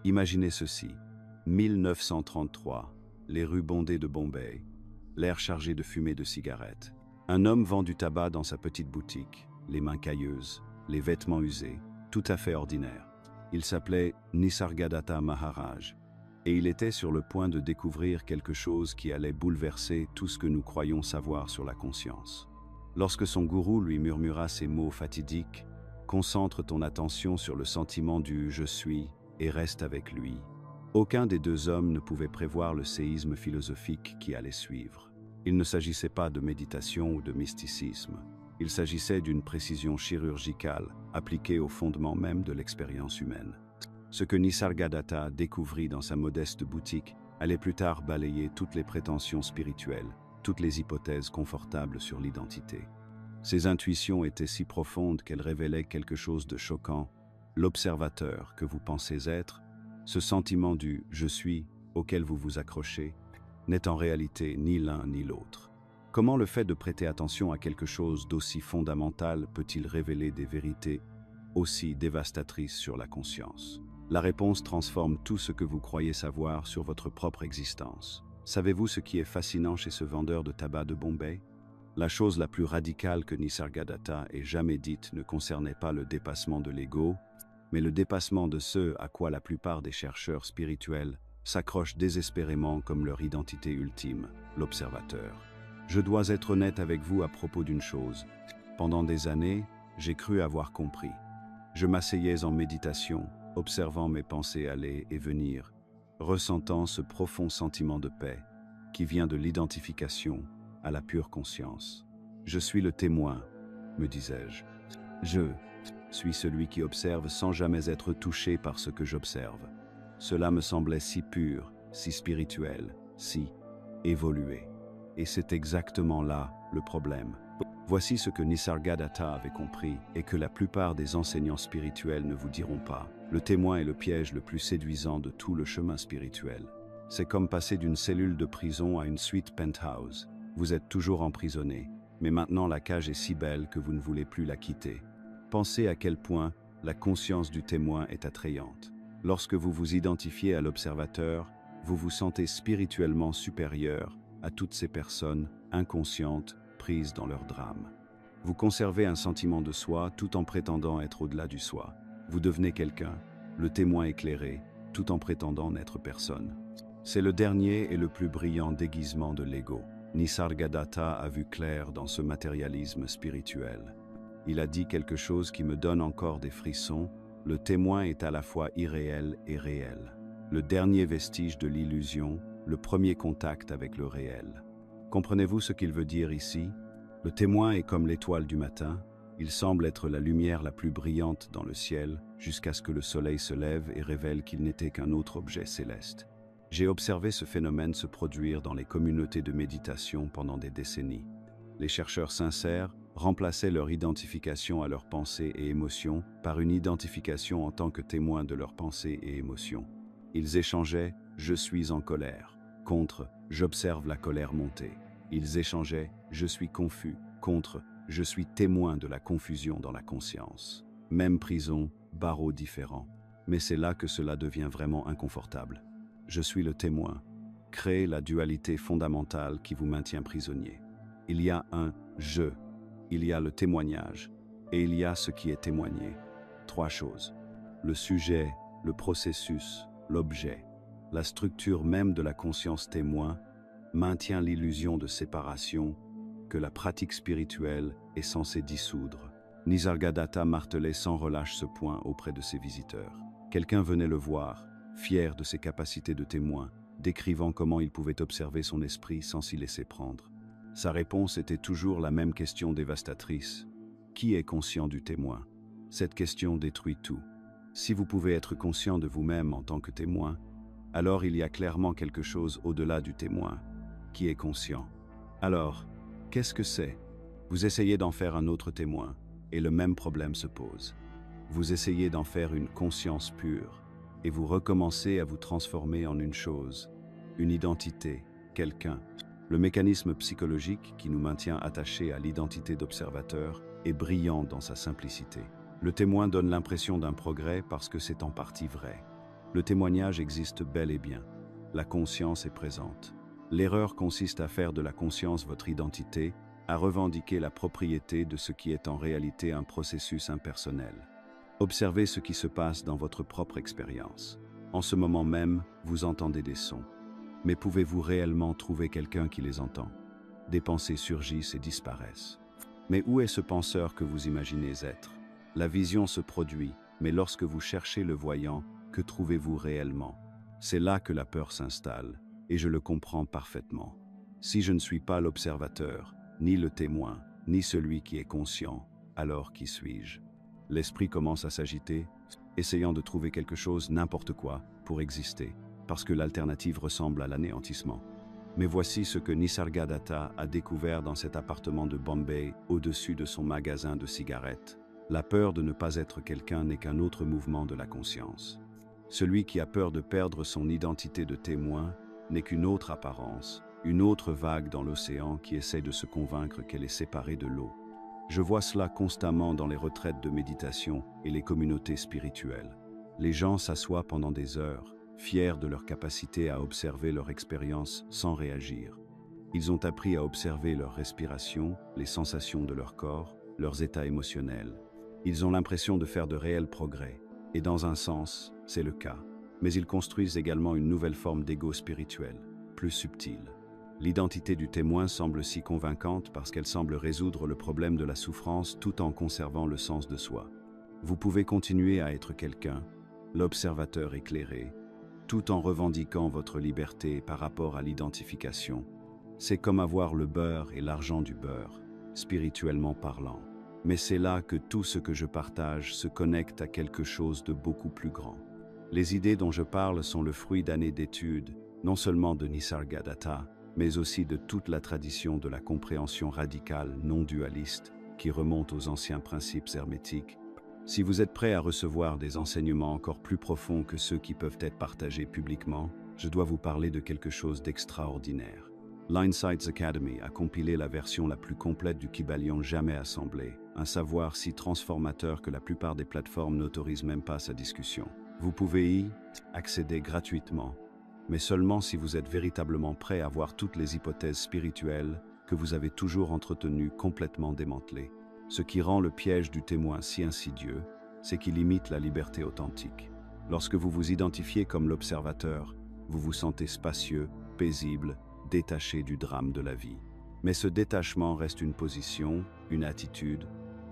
Imaginez ceci. 1933, les rues bondées de Bombay, l'air chargé de fumée de cigarettes. Un homme vend du tabac dans sa petite boutique, les mains cailleuses, les vêtements usés, tout à fait ordinaire. Il s'appelait Nisargadatta Maharaj, et il était sur le point de découvrir quelque chose qui allait bouleverser tout ce que nous croyons savoir sur la conscience. Lorsque son gourou lui murmura ces mots fatidiques, « Concentre ton attention sur le sentiment du « je suis » et reste avec lui », aucun des deux hommes ne pouvait prévoir le séisme philosophique qui allait suivre. Il ne s'agissait pas de méditation ou de mysticisme. Il s'agissait d'une précision chirurgicale appliquée au fondement même de l'expérience humaine. Ce que Nisargadatta découvrit dans sa modeste boutique allait plus tard balayer toutes les prétentions spirituelles, toutes les hypothèses confortables sur l'identité. Ses intuitions étaient si profondes qu'elles révélaient quelque chose de choquant. L'observateur que vous pensez être, ce sentiment du « je suis » auquel vous vous accrochez, n'est en réalité ni l'un ni l'autre. Comment le fait de prêter attention à quelque chose d'aussi fondamental peut-il révéler des vérités aussi dévastatrices sur la conscience? La réponse transforme tout ce que vous croyez savoir sur votre propre existence. Savez-vous ce qui est fascinant chez ce vendeur de tabac de Bombay? La chose la plus radicale que Nisargadatta ait jamais dite ne concernait pas le dépassement de l'ego, mais le dépassement de ce à quoi la plupart des chercheurs spirituels s'accrochent désespérément comme leur identité ultime, l'observateur. Je dois être honnête avec vous à propos d'une chose. Pendant des années, j'ai cru avoir compris. Je m'asseyais en méditation, observant mes pensées aller et venir, ressentant ce profond sentiment de paix qui vient de l'identification à la pure conscience. Je suis le témoin, me disais-je. Je suis celui qui observe sans jamais être touché par ce que j'observe. Cela me semblait si pur, si spirituel, si évolué. Et c'est exactement là le problème. Voici ce que Nisargadatta avait compris et que la plupart des enseignants spirituels ne vous diront pas. Le témoin est le piège le plus séduisant de tout le chemin spirituel. C'est comme passer d'une cellule de prison à une suite penthouse. Vous êtes toujours emprisonné, mais maintenant la cage est si belle que vous ne voulez plus la quitter. Pensez à quel point la conscience du témoin est attrayante. Lorsque vous vous identifiez à l'observateur, vous vous sentez spirituellement supérieur à toutes ces personnes inconscientes prises dans leur drame. Vous conservez un sentiment de soi tout en prétendant être au-delà du soi. Vous devenez quelqu'un, le témoin éclairé, tout en prétendant n'être personne. C'est le dernier et le plus brillant déguisement de l'ego. Nisargadatta a vu clair dans ce matérialisme spirituel. Il a dit quelque chose qui me donne encore des frissons. Le témoin est à la fois irréel et réel. Le dernier vestige de l'illusion, le premier contact avec le réel. Comprenez-vous ce qu'il veut dire ici? Le témoin est comme l'étoile du matin. Il semble être la lumière la plus brillante dans le ciel, jusqu'à ce que le soleil se lève et révèle qu'il n'était qu'un autre objet céleste. J'ai observé ce phénomène se produire dans les communautés de méditation pendant des décennies. Les chercheurs sincères remplaçaient leur identification à leurs pensées et émotions par une identification en tant que témoin de leurs pensées et émotions. Ils échangeaient « je suis en colère » contre « j'observe la colère monter ». Ils échangeaient « je suis confus » contre « je suis témoin de la confusion dans la conscience ». Même prison, barreaux différents. Mais c'est là que cela devient vraiment inconfortable. Je suis le témoin. Créez la dualité fondamentale qui vous maintient prisonnier. Il y a un « je », il y a le témoignage, et il y a ce qui est témoigné. Trois choses. Le sujet, le processus, l'objet. La structure même de la conscience témoin maintient l'illusion de séparation que la pratique spirituelle est censée dissoudre. Nisargadatta martelait sans relâche ce point auprès de ses visiteurs. Quelqu'un venait le voir, fier de ses capacités de témoin, décrivant comment il pouvait observer son esprit sans s'y laisser prendre. Sa réponse était toujours la même question dévastatrice. Qui est conscient du témoin? Cette question détruit tout. Si vous pouvez être conscient de vous-même en tant que témoin, alors il y a clairement quelque chose au-delà du témoin, qui est conscient. Alors, qu'est-ce que c'est? Vous essayez d'en faire un autre témoin, et le même problème se pose. Vous essayez d'en faire une conscience pure, et vous recommencez à vous transformer en une chose, une identité, quelqu'un. Le mécanisme psychologique qui nous maintient attachés à l'identité d'observateur est brillant dans sa simplicité. Le témoin donne l'impression d'un progrès parce que c'est en partie vrai. Le témoignage existe bel et bien. La conscience est présente. L'erreur consiste à faire de la conscience votre identité, à revendiquer la propriété de ce qui est en réalité un processus impersonnel. Observez ce qui se passe dans votre propre expérience. En ce moment même, vous entendez des sons. Mais pouvez-vous réellement trouver quelqu'un qui les entend? Des pensées surgissent et disparaissent. Mais où est ce penseur que vous imaginez être? La vision se produit, mais lorsque vous cherchez le voyant, que trouvez-vous réellement? C'est là que la peur s'installe, et je le comprends parfaitement. Si je ne suis pas l'observateur, ni le témoin, ni celui qui est conscient, alors qui suis-je? L'esprit commence à s'agiter, essayant de trouver quelque chose, n'importe quoi, pour exister, parce que l'alternative ressemble à l'anéantissement. Mais voici ce que Nisargadatta a découvert dans cet appartement de Bombay, au-dessus de son magasin de cigarettes. La peur de ne pas être quelqu'un n'est qu'un autre mouvement de la conscience. Celui qui a peur de perdre son identité de témoin n'est qu'une autre apparence, une autre vague dans l'océan qui essaie de se convaincre qu'elle est séparée de l'eau. Je vois cela constamment dans les retraites de méditation et les communautés spirituelles. Les gens s'assoient pendant des heures, fiers de leur capacité à observer leur expérience sans réagir. Ils ont appris à observer leur respiration, les sensations de leur corps, leurs états émotionnels. Ils ont l'impression de faire de réels progrès, et dans un sens, c'est le cas. Mais ils construisent également une nouvelle forme d'ego spirituel, plus subtile. L'identité du témoin semble si convaincante parce qu'elle semble résoudre le problème de la souffrance tout en conservant le sens de soi. Vous pouvez continuer à être quelqu'un, l'observateur éclairé, tout en revendiquant votre liberté par rapport à l'identification. C'est comme avoir le beurre et l'argent du beurre, spirituellement parlant. Mais c'est là que tout ce que je partage se connecte à quelque chose de beaucoup plus grand. Les idées dont je parle sont le fruit d'années d'études, non seulement de Nisargadatta, mais aussi de toute la tradition de la compréhension radicale non dualiste qui remonte aux anciens principes hermétiques. Si vous êtes prêt à recevoir des enseignements encore plus profonds que ceux qui peuvent être partagés publiquement, je dois vous parler de quelque chose d'extraordinaire. L'Insights Academy a compilé la version la plus complète du Kybalion jamais assemblée, un savoir si transformateur que la plupart des plateformes n'autorisent même pas sa discussion. Vous pouvez y accéder gratuitement, mais seulement si vous êtes véritablement prêt à voir toutes les hypothèses spirituelles que vous avez toujours entretenues complètement démantelées. Ce qui rend le piège du témoin si insidieux, c'est qu'il imite la liberté authentique. Lorsque vous vous identifiez comme l'observateur, vous vous sentez spacieux, paisible, détaché du drame de la vie. Mais ce détachement reste une position, une attitude,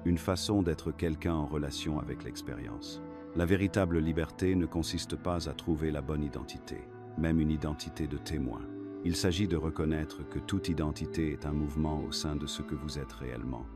une façon d'être quelqu'un en relation avec l'expérience. La véritable liberté ne consiste pas à trouver la bonne identité, même une identité de témoin. Il s'agit de reconnaître que toute identité est un mouvement au sein de ce que vous êtes réellement.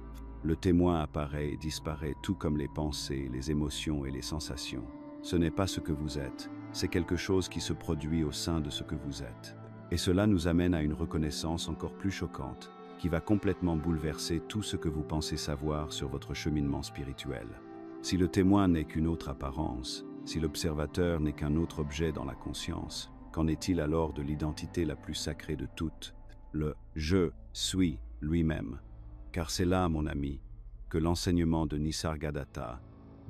Le témoin apparaît et disparaît tout comme les pensées, les émotions et les sensations. Ce n'est pas ce que vous êtes, c'est quelque chose qui se produit au sein de ce que vous êtes. Et cela nous amène à une reconnaissance encore plus choquante, qui va complètement bouleverser tout ce que vous pensez savoir sur votre cheminement spirituel. Si le témoin n'est qu'une autre apparence, si l'observateur n'est qu'un autre objet dans la conscience, qu'en est-il alors de l'identité la plus sacrée de toutes, le « je suis » lui-même? Car c'est là, mon ami, que l'enseignement de Nisargadatta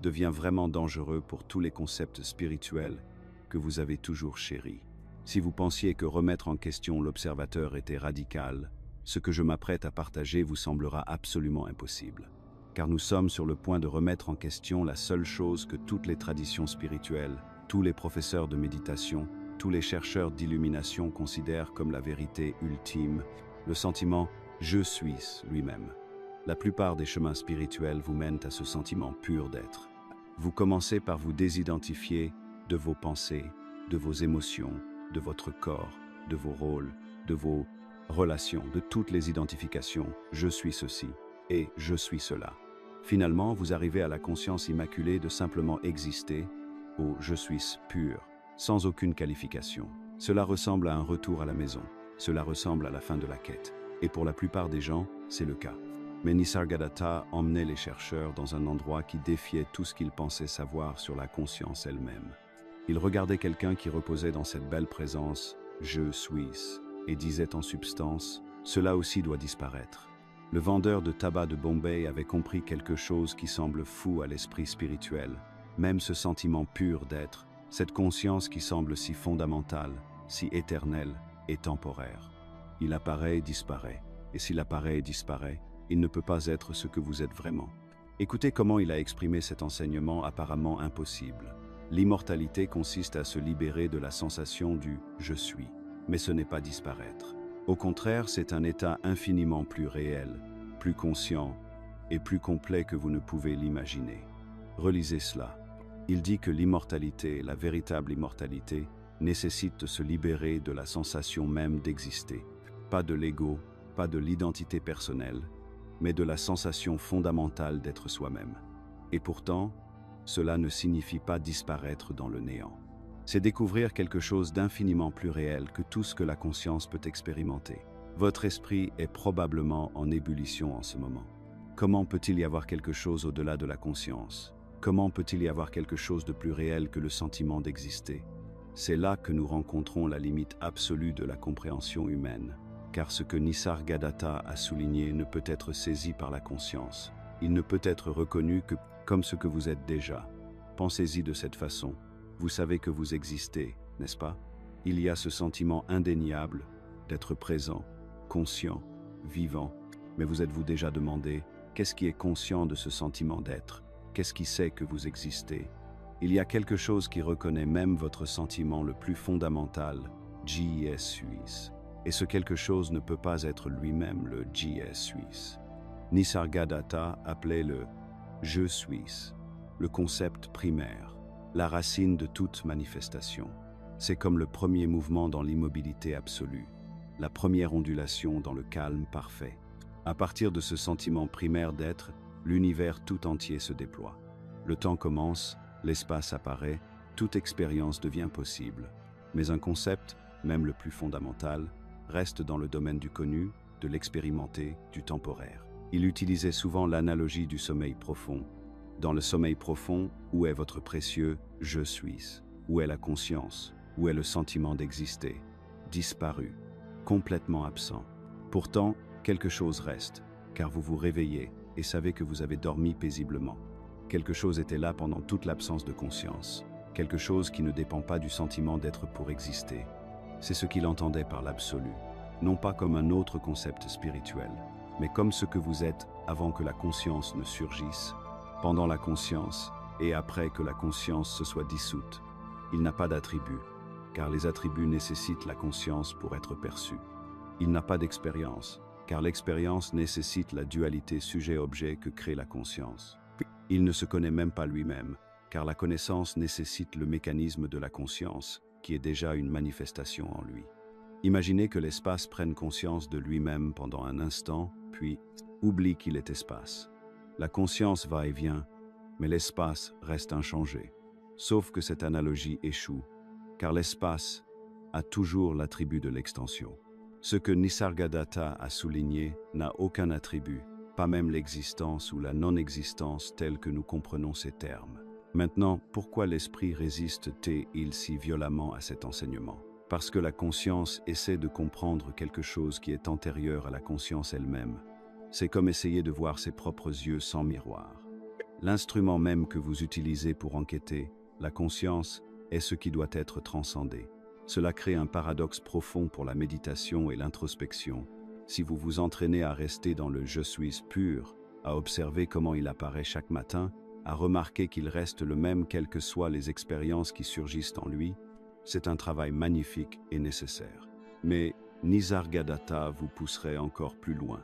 devient vraiment dangereux pour tous les concepts spirituels que vous avez toujours chéris. Si vous pensiez que remettre en question l'observateur était radical, ce que je m'apprête à partager vous semblera absolument impossible. Car nous sommes sur le point de remettre en question la seule chose que toutes les traditions spirituelles, tous les professeurs de méditation, tous les chercheurs d'illumination considèrent comme la vérité ultime, le sentiment « je suis » lui-même. La plupart des chemins spirituels vous mènent à ce sentiment pur d'être. Vous commencez par vous désidentifier de vos pensées, de vos émotions, de votre corps, de vos rôles, de vos relations, de toutes les identifications « je suis ceci » et « je suis cela ». Finalement, vous arrivez à la conscience immaculée de simplement exister au « je suis pur », sans aucune qualification. Cela ressemble à un retour à la maison, cela ressemble à la fin de la quête. Et pour la plupart des gens, c'est le cas. Mais Nisargadatta emmenait les chercheurs dans un endroit qui défiait tout ce qu'ils pensaient savoir sur la conscience elle-même. Ils regardaient quelqu'un qui reposait dans cette belle présence « je suis » et disait en substance « cela aussi doit disparaître ». Le vendeur de tabac de Bombay avait compris quelque chose qui semble fou à l'esprit spirituel. Même ce sentiment pur d'être Cette conscience qui semble si fondamentale, si éternelle et temporaire. Il apparaît et disparaît. Et s'il apparaît et disparaît, il ne peut pas être ce que vous êtes vraiment. Écoutez comment il a exprimé cet enseignement apparemment impossible. L'immortalité consiste à se libérer de la sensation du « je suis », mais ce n'est pas disparaître. Au contraire, c'est un état infiniment plus réel, plus conscient et plus complet que vous ne pouvez l'imaginer. Relisez cela. Il dit que l'immortalité, la véritable immortalité, nécessite de se libérer de la sensation même d'exister. Pas de l'ego, pas de l'identité personnelle, mais de la sensation fondamentale d'être soi-même. Et pourtant, cela ne signifie pas disparaître dans le néant. C'est découvrir quelque chose d'infiniment plus réel que tout ce que la conscience peut expérimenter. Votre esprit est probablement en ébullition en ce moment. Comment peut-il y avoir quelque chose au-delà de la conscience? Comment peut-il y avoir quelque chose de plus réel que le sentiment d'exister? C'est là que nous rencontrons la limite absolue de la compréhension humaine. Car ce que Nisargadatta a souligné ne peut être saisi par la conscience. Il ne peut être reconnu que comme ce que vous êtes déjà. Pensez-y de cette façon. Vous savez que vous existez, n'est-ce pas? Il y a ce sentiment indéniable d'être présent, conscient, vivant. Mais vous êtes-vous déjà demandé, qu'est-ce qui est conscient de ce sentiment d'être? Qu'est-ce qui sait que vous existez? Il y a quelque chose qui reconnaît même votre sentiment le plus fondamental, JS Suisse. Et ce quelque chose ne peut pas être lui-même le JS Suisse. Nisargadatta appelait le « je suis », le concept primaire, la racine de toute manifestation. C'est comme le premier mouvement dans l'immobilité absolue, la première ondulation dans le calme parfait. À partir de ce sentiment primaire d'être, l'univers tout entier se déploie. Le temps commence, l'espace apparaît, toute expérience devient possible. Mais un concept, même le plus fondamental, reste dans le domaine du connu, de l'expérimenté, du temporaire. Il utilisait souvent l'analogie du sommeil profond. Dans le sommeil profond, où est votre précieux « je suis » ? Où est la conscience ? Où est le sentiment d'exister ? Disparu, complètement absent. Pourtant, quelque chose reste, car vous vous réveillez et savez que vous avez dormi paisiblement. Quelque chose était là pendant toute l'absence de conscience. Quelque chose qui ne dépend pas du sentiment d'être pour exister. C'est ce qu'il entendait par l'absolu, non pas comme un autre concept spirituel, mais comme ce que vous êtes avant que la conscience ne surgisse, pendant la conscience et après que la conscience se soit dissoute. Il n'a pas d'attributs, car les attributs nécessitent la conscience pour être perçus. Il n'a pas d'expérience, car l'expérience nécessite la dualité sujet-objet que crée la conscience. Il ne se connaît même pas lui-même, car la connaissance nécessite le mécanisme de la conscience, qui est déjà une manifestation en lui. Imaginez que l'espace prenne conscience de lui-même pendant un instant, puis oublie qu'il est espace. La conscience va et vient, mais l'espace reste inchangé. Sauf que cette analogie échoue, car l'espace a toujours l'attribut de l'extension. Ce que Nisargadatta a souligné n'a aucun attribut, pas même l'existence ou la non-existence telle que nous comprenons ces termes. Maintenant, pourquoi l'esprit résiste-t-il si violemment à cet enseignement? Parce que la conscience essaie de comprendre quelque chose qui est antérieur à la conscience elle-même. C'est comme essayer de voir ses propres yeux sans miroir. L'instrument même que vous utilisez pour enquêter, la conscience, est ce qui doit être transcendé. Cela crée un paradoxe profond pour la méditation et l'introspection. Si vous vous entraînez à rester dans le « je suis » pur, à observer comment il apparaît chaque matin, à remarquer qu'il reste le même quelles que soient les expériences qui surgissent en lui, c'est un travail magnifique et nécessaire. Mais Nisargadatta vous pousserait encore plus loin.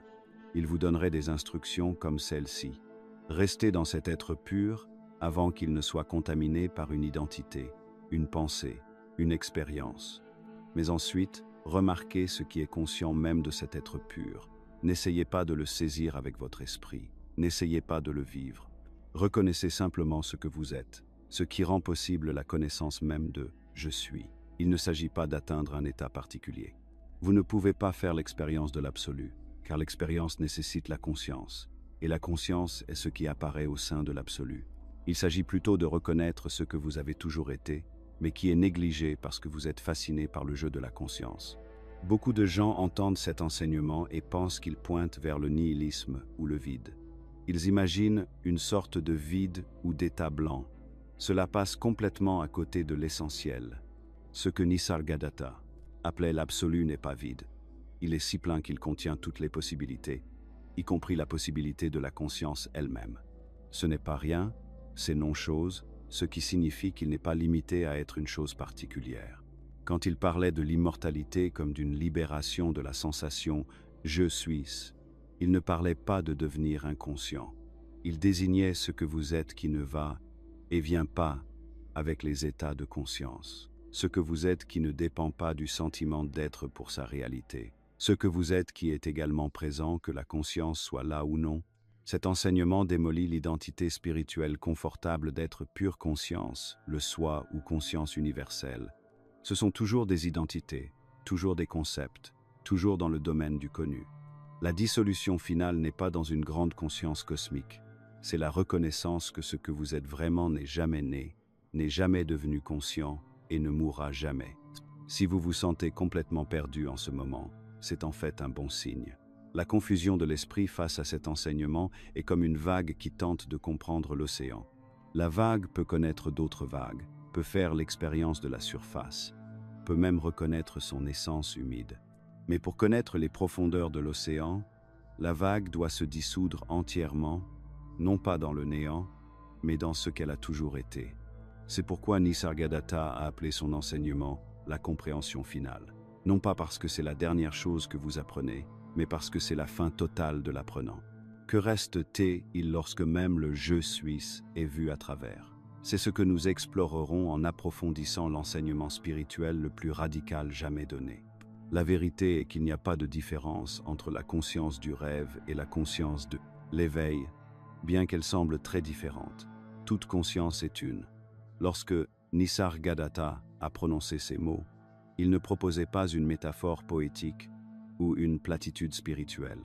Il vous donnerait des instructions comme celle-ci. Restez dans cet être pur avant qu'il ne soit contaminé par une identité, une pensée, une expérience. Mais ensuite, remarquez ce qui est conscient même de cet être pur. N'essayez pas de le saisir avec votre esprit. N'essayez pas de le vivre. Reconnaissez simplement ce que vous êtes, ce qui rend possible la connaissance même de « je suis ». Il ne s'agit pas d'atteindre un état particulier. Vous ne pouvez pas faire l'expérience de l'absolu, car l'expérience nécessite la conscience, et la conscience est ce qui apparaît au sein de l'absolu. Il s'agit plutôt de reconnaître ce que vous avez toujours été, mais qui est négligé parce que vous êtes fasciné par le jeu de la conscience. Beaucoup de gens entendent cet enseignement et pensent qu'il pointe vers le nihilisme ou le vide. Ils imaginent une sorte de vide ou d'état blanc, Cela passe complètement à côté de l'essentiel. Ce que Nisargadatta appelait l'absolu n'est pas vide. Il est si plein qu'il contient toutes les possibilités, y compris la possibilité de la conscience elle-même. Ce n'est pas rien, c'est non-chose, ce qui signifie qu'il n'est pas limité à être une chose particulière. Quand il parlait de l'immortalité comme d'une libération de la sensation « je suis », il ne parlait pas de devenir inconscient. Il désignait ce que vous êtes qui ne va et vient pas avec les états de conscience. Ce que vous êtes qui ne dépend pas du sentiment d'être pour sa réalité. Ce que vous êtes qui est également présent, que la conscience soit là ou non. Cet enseignement démolit l'identité spirituelle confortable d'être pure conscience, le soi ou conscience universelle. Ce sont toujours des identités, toujours des concepts, toujours dans le domaine du connu. La dissolution finale n'est pas dans une grande conscience cosmique. C'est la reconnaissance que ce que vous êtes vraiment n'est jamais né, n'est jamais devenu conscient et ne mourra jamais. Si vous vous sentez complètement perdu en ce moment, c'est en fait un bon signe. La confusion de l'esprit face à cet enseignement est comme une vague qui tente de comprendre l'océan. La vague peut connaître d'autres vagues, peut faire l'expérience de la surface, peut même reconnaître son essence humide. Mais pour connaître les profondeurs de l'océan, la vague doit se dissoudre entièrement, non pas dans le néant, mais dans ce qu'elle a toujours été. C'est pourquoi Nisargadatta a appelé son enseignement la compréhension finale. Non pas parce que c'est la dernière chose que vous apprenez, mais parce que c'est la fin totale de l'apprenant. Que reste-t-il lorsque même le « je suis » est vu à travers? C'est ce que nous explorerons en approfondissant l'enseignement spirituel le plus radical jamais donné. La vérité est qu'il n'y a pas de différence entre la conscience du rêve et la conscience de l'éveil, bien qu'elles semblent très différentes. Toute conscience est une. Lorsque Nisargadatta a prononcé ces mots, il ne proposait pas une métaphore poétique ou une platitude spirituelle.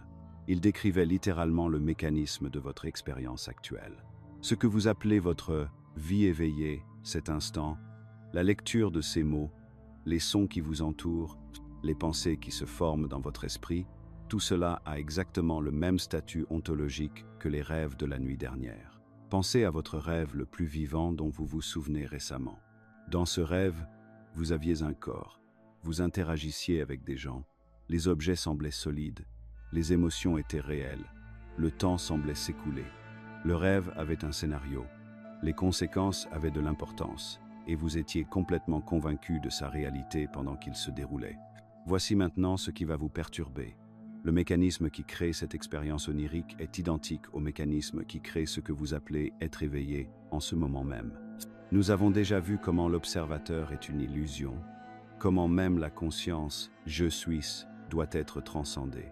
Il décrivait littéralement le mécanisme de votre expérience actuelle. Ce que vous appelez votre vie éveillée, cet instant, la lecture de ces mots, les sons qui vous entourent, les pensées qui se forment dans votre esprit, tout cela a exactement le même statut ontologique que les rêves de la nuit dernière. Pensez à votre rêve le plus vivant dont vous vous souvenez récemment. Dans ce rêve, vous aviez un corps, vous interagissiez avec des gens, les objets semblaient solides, les émotions étaient réelles, le temps semblait s'écouler. Le rêve avait un scénario, les conséquences avaient de l'importance, et vous étiez complètement convaincu de sa réalité pendant qu'il se déroulait. Voici maintenant ce qui va vous perturber. Le mécanisme qui crée cette expérience onirique est identique au mécanisme qui crée ce que vous appelez être éveillé en ce moment même. Nous avons déjà vu comment l'observateur est une illusion, comment même la conscience « je suis » doit être transcendée.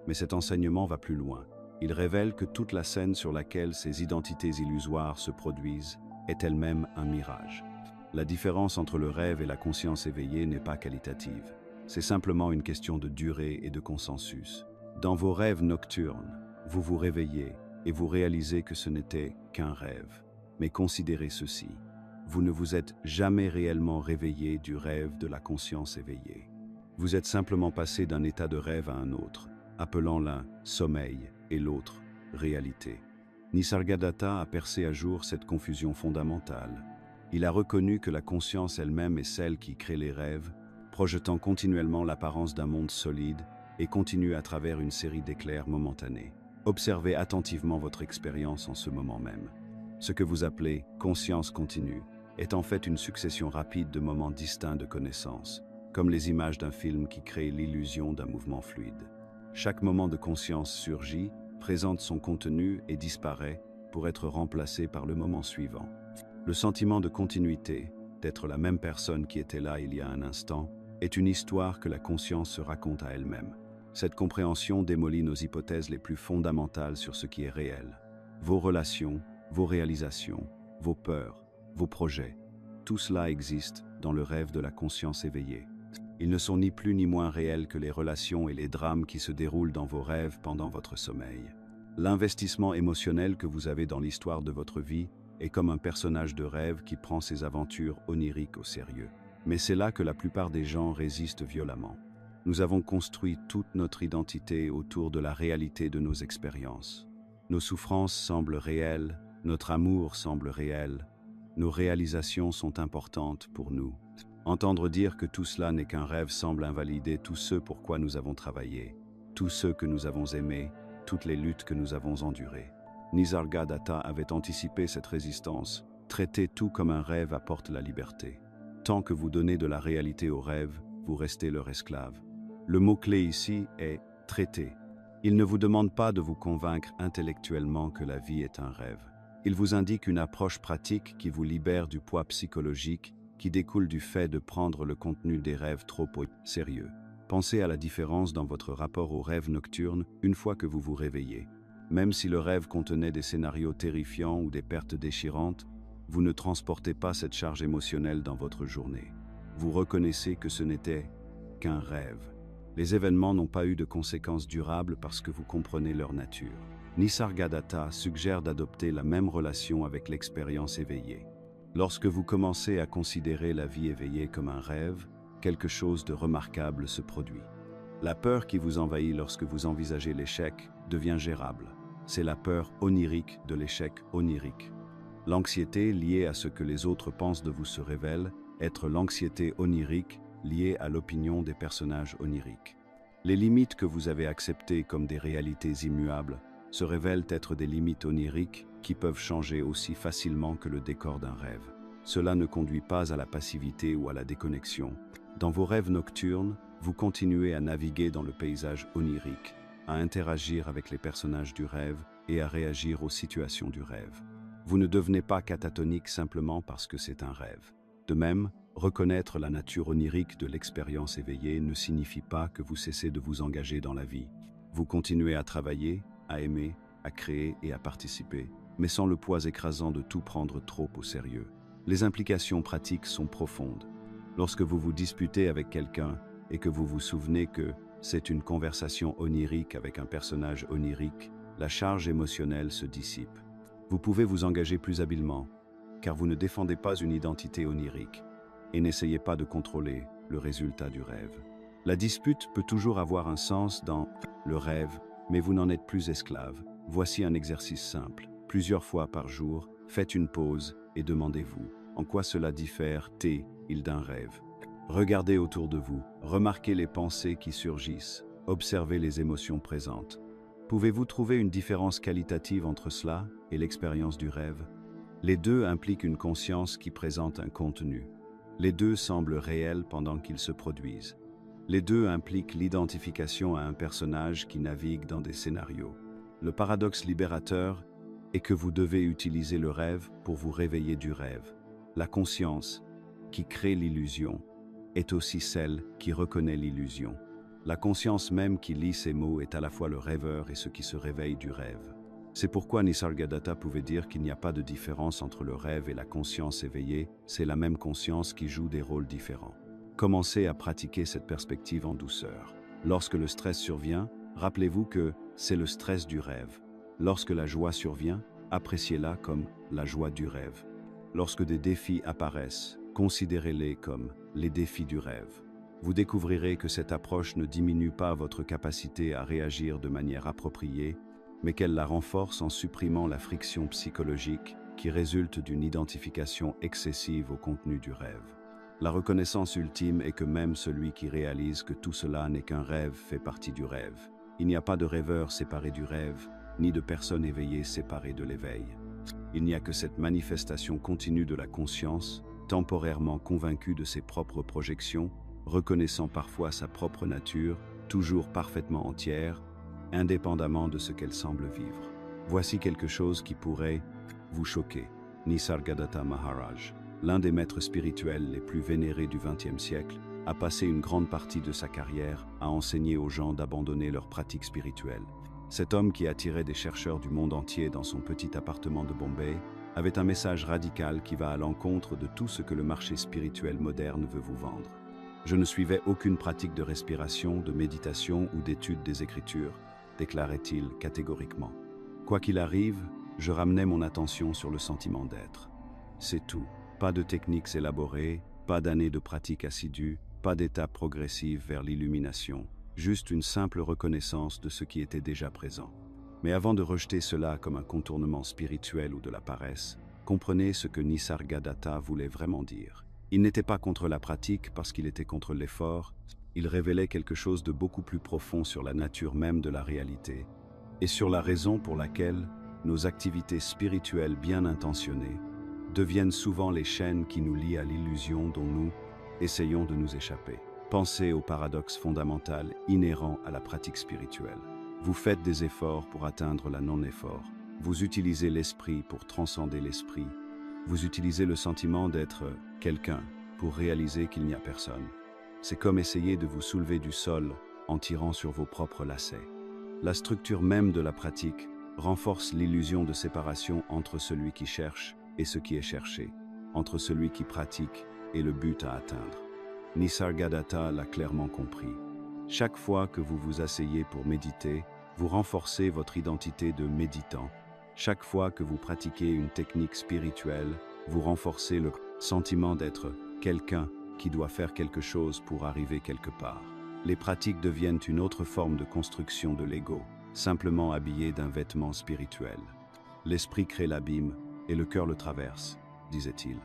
Mais cet enseignement va plus loin. Il révèle que toute la scène sur laquelle ces identités illusoires se produisent est elle-même un mirage. La différence entre le rêve et la conscience éveillée n'est pas qualitative. C'est simplement une question de durée et de consensus. Dans vos rêves nocturnes, vous vous réveillez et vous réalisez que ce n'était qu'un rêve. Mais considérez ceci, vous ne vous êtes jamais réellement réveillé du rêve de la conscience éveillée. Vous êtes simplement passé d'un état de rêve à un autre, appelant l'un sommeil et l'autre réalité. Nisargadatta a percé à jour cette confusion fondamentale. Il a reconnu que la conscience elle-même est celle qui crée les rêves, projetant continuellement l'apparence d'un monde solide et continue à travers une série d'éclairs momentanés. Observez attentivement votre expérience en ce moment même. Ce que vous appelez « conscience continue » est en fait une succession rapide de moments distincts de connaissance, comme les images d'un film qui crée l'illusion d'un mouvement fluide. Chaque moment de conscience surgit, présente son contenu et disparaît pour être remplacé par le moment suivant. Le sentiment de continuité, d'être la même personne qui était là il y a un instant, est une histoire que la conscience se raconte à elle-même. Cette compréhension démolit nos hypothèses les plus fondamentales sur ce qui est réel. Vos relations, vos réalisations, vos peurs, vos projets, tout cela existe dans le rêve de la conscience éveillée. Ils ne sont ni plus ni moins réels que les relations et les drames qui se déroulent dans vos rêves pendant votre sommeil. L'investissement émotionnel que vous avez dans l'histoire de votre vie est comme un personnage de rêve qui prend ses aventures oniriques au sérieux. Mais c'est là que la plupart des gens résistent violemment. Nous avons construit toute notre identité autour de la réalité de nos expériences. Nos souffrances semblent réelles, notre amour semble réel, nos réalisations sont importantes pour nous. Entendre dire que tout cela n'est qu'un rêve semble invalider tout ce pour quoi nous avons travaillé, tous ceux que nous avons aimés, toutes les luttes que nous avons endurées. Nisargadatta avait anticipé cette résistance. Traiter tout comme un rêve apporte la liberté. Tant que vous donnez de la réalité au rêve, vous restez leur esclave. Le mot-clé ici est « traiter ». Il ne vous demande pas de vous convaincre intellectuellement que la vie est un rêve. Il vous indique une approche pratique qui vous libère du poids psychologique qui découle du fait de prendre le contenu des rêves trop au sérieux. Pensez à la différence dans votre rapport aux rêves nocturnes une fois que vous vous réveillez. Même si le rêve contenait des scénarios terrifiants ou des pertes déchirantes, vous ne transportez pas cette charge émotionnelle dans votre journée. Vous reconnaissez que ce n'était qu'un rêve. Les événements n'ont pas eu de conséquences durables parce que vous comprenez leur nature. Nisargadatta suggère d'adopter la même relation avec l'expérience éveillée. Lorsque vous commencez à considérer la vie éveillée comme un rêve, quelque chose de remarquable se produit. La peur qui vous envahit lorsque vous envisagez l'échec devient gérable. C'est la peur onirique de l'échec onirique. L'anxiété liée à ce que les autres pensent de vous se révèle être l'anxiété onirique liée à l'opinion des personnages oniriques. Les limites que vous avez acceptées comme des réalités immuables se révèlent être des limites oniriques qui peuvent changer aussi facilement que le décor d'un rêve. Cela ne conduit pas à la passivité ou à la déconnexion. Dans vos rêves nocturnes, vous continuez à naviguer dans le paysage onirique, à interagir avec les personnages du rêve et à réagir aux situations du rêve. Vous ne devenez pas catatonique simplement parce que c'est un rêve. De même, reconnaître la nature onirique de l'expérience éveillée ne signifie pas que vous cessez de vous engager dans la vie. Vous continuez à travailler, à aimer, à créer et à participer, mais sans le poids écrasant de tout prendre trop au sérieux. Les implications pratiques sont profondes. Lorsque vous vous disputez avec quelqu'un et que vous vous souvenez que c'est une conversation onirique avec un personnage onirique, la charge émotionnelle se dissipe. Vous pouvez vous engager plus habilement, car vous ne défendez pas une identité onirique et n'essayez pas de contrôler le résultat du rêve. La dispute peut toujours avoir un sens dans le rêve, mais vous n'en êtes plus esclave. Voici un exercice simple. Plusieurs fois par jour, faites une pause et demandez-vous en quoi cela diffère-t-il d'un rêve. Regardez autour de vous, remarquez les pensées qui surgissent, observez les émotions présentes. Pouvez-vous trouver une différence qualitative entre cela et l'expérience du rêve? Les deux impliquent une conscience qui présente un contenu. Les deux semblent réels pendant qu'ils se produisent. Les deux impliquent l'identification à un personnage qui navigue dans des scénarios. Le paradoxe libérateur est que vous devez utiliser le rêve pour vous réveiller du rêve. La conscience, qui crée l'illusion, est aussi celle qui reconnaît l'illusion. La conscience même qui lit ces mots est à la fois le rêveur et ce qui se réveille du rêve. C'est pourquoi Nisargadatta pouvait dire qu'il n'y a pas de différence entre le rêve et la conscience éveillée, c'est la même conscience qui joue des rôles différents. Commencez à pratiquer cette perspective en douceur. Lorsque le stress survient, rappelez-vous que c'est le stress du rêve. Lorsque la joie survient, appréciez-la comme la joie du rêve. Lorsque des défis apparaissent, considérez-les comme les défis du rêve. Vous découvrirez que cette approche ne diminue pas votre capacité à réagir de manière appropriée, mais qu'elle la renforce en supprimant la friction psychologique qui résulte d'une identification excessive au contenu du rêve. La reconnaissance ultime est que même celui qui réalise que tout cela n'est qu'un rêve fait partie du rêve. Il n'y a pas de rêveur séparé du rêve, ni de personne éveillée séparée de l'éveil. Il n'y a que cette manifestation continue de la conscience, temporairement convaincue de ses propres projections, reconnaissant parfois sa propre nature, toujours parfaitement entière, indépendamment de ce qu'elle semble vivre. Voici quelque chose qui pourrait vous choquer. Nisargadatta Maharaj, l'un des maîtres spirituels les plus vénérés du XXe siècle, a passé une grande partie de sa carrière à enseigner aux gens d'abandonner leurs pratiques spirituelles. Cet homme qui attirait des chercheurs du monde entier dans son petit appartement de Bombay avait un message radical qui va à l'encontre de tout ce que le marché spirituel moderne veut vous vendre. Je ne suivais aucune pratique de respiration, de méditation ou d'étude des Écritures, déclarait-il catégoriquement. Quoi qu'il arrive, je ramenais mon attention sur le sentiment d'être. C'est tout. Pas de techniques élaborées, pas d'années de pratique assidue, pas d'étapes progressives vers l'illumination, juste une simple reconnaissance de ce qui était déjà présent. Mais avant de rejeter cela comme un contournement spirituel ou de la paresse, Comprenez ce que Nisargadatta voulait vraiment dire. Il n'était pas contre la pratique parce qu'il était contre l'effort, il révélait quelque chose de beaucoup plus profond sur la nature même de la réalité et sur la raison pour laquelle nos activités spirituelles bien intentionnées deviennent souvent les chaînes qui nous lient à l'illusion dont nous essayons de nous échapper. Pensez au paradoxe fondamental inhérent à la pratique spirituelle. Vous faites des efforts pour atteindre la non-effort. Vous utilisez l'esprit pour transcender l'esprit. Vous utilisez le sentiment d'être quelqu'un pour réaliser qu'il n'y a personne. C'est comme essayer de vous soulever du sol en tirant sur vos propres lacets. La structure même de la pratique renforce l'illusion de séparation entre celui qui cherche et ce qui est cherché, entre celui qui pratique et le but à atteindre. Nisargadatta l'a clairement compris. Chaque fois que vous vous asseyez pour méditer, vous renforcez votre identité de méditant. Chaque fois que vous pratiquez une technique spirituelle, vous renforcez le sentiment d'être quelqu'un qui doit faire quelque chose pour arriver quelque part. Les pratiques deviennent une autre forme de construction de l'ego, simplement habillée d'un vêtement spirituel. L'esprit crée l'abîme et le cœur le traverse, disait-il.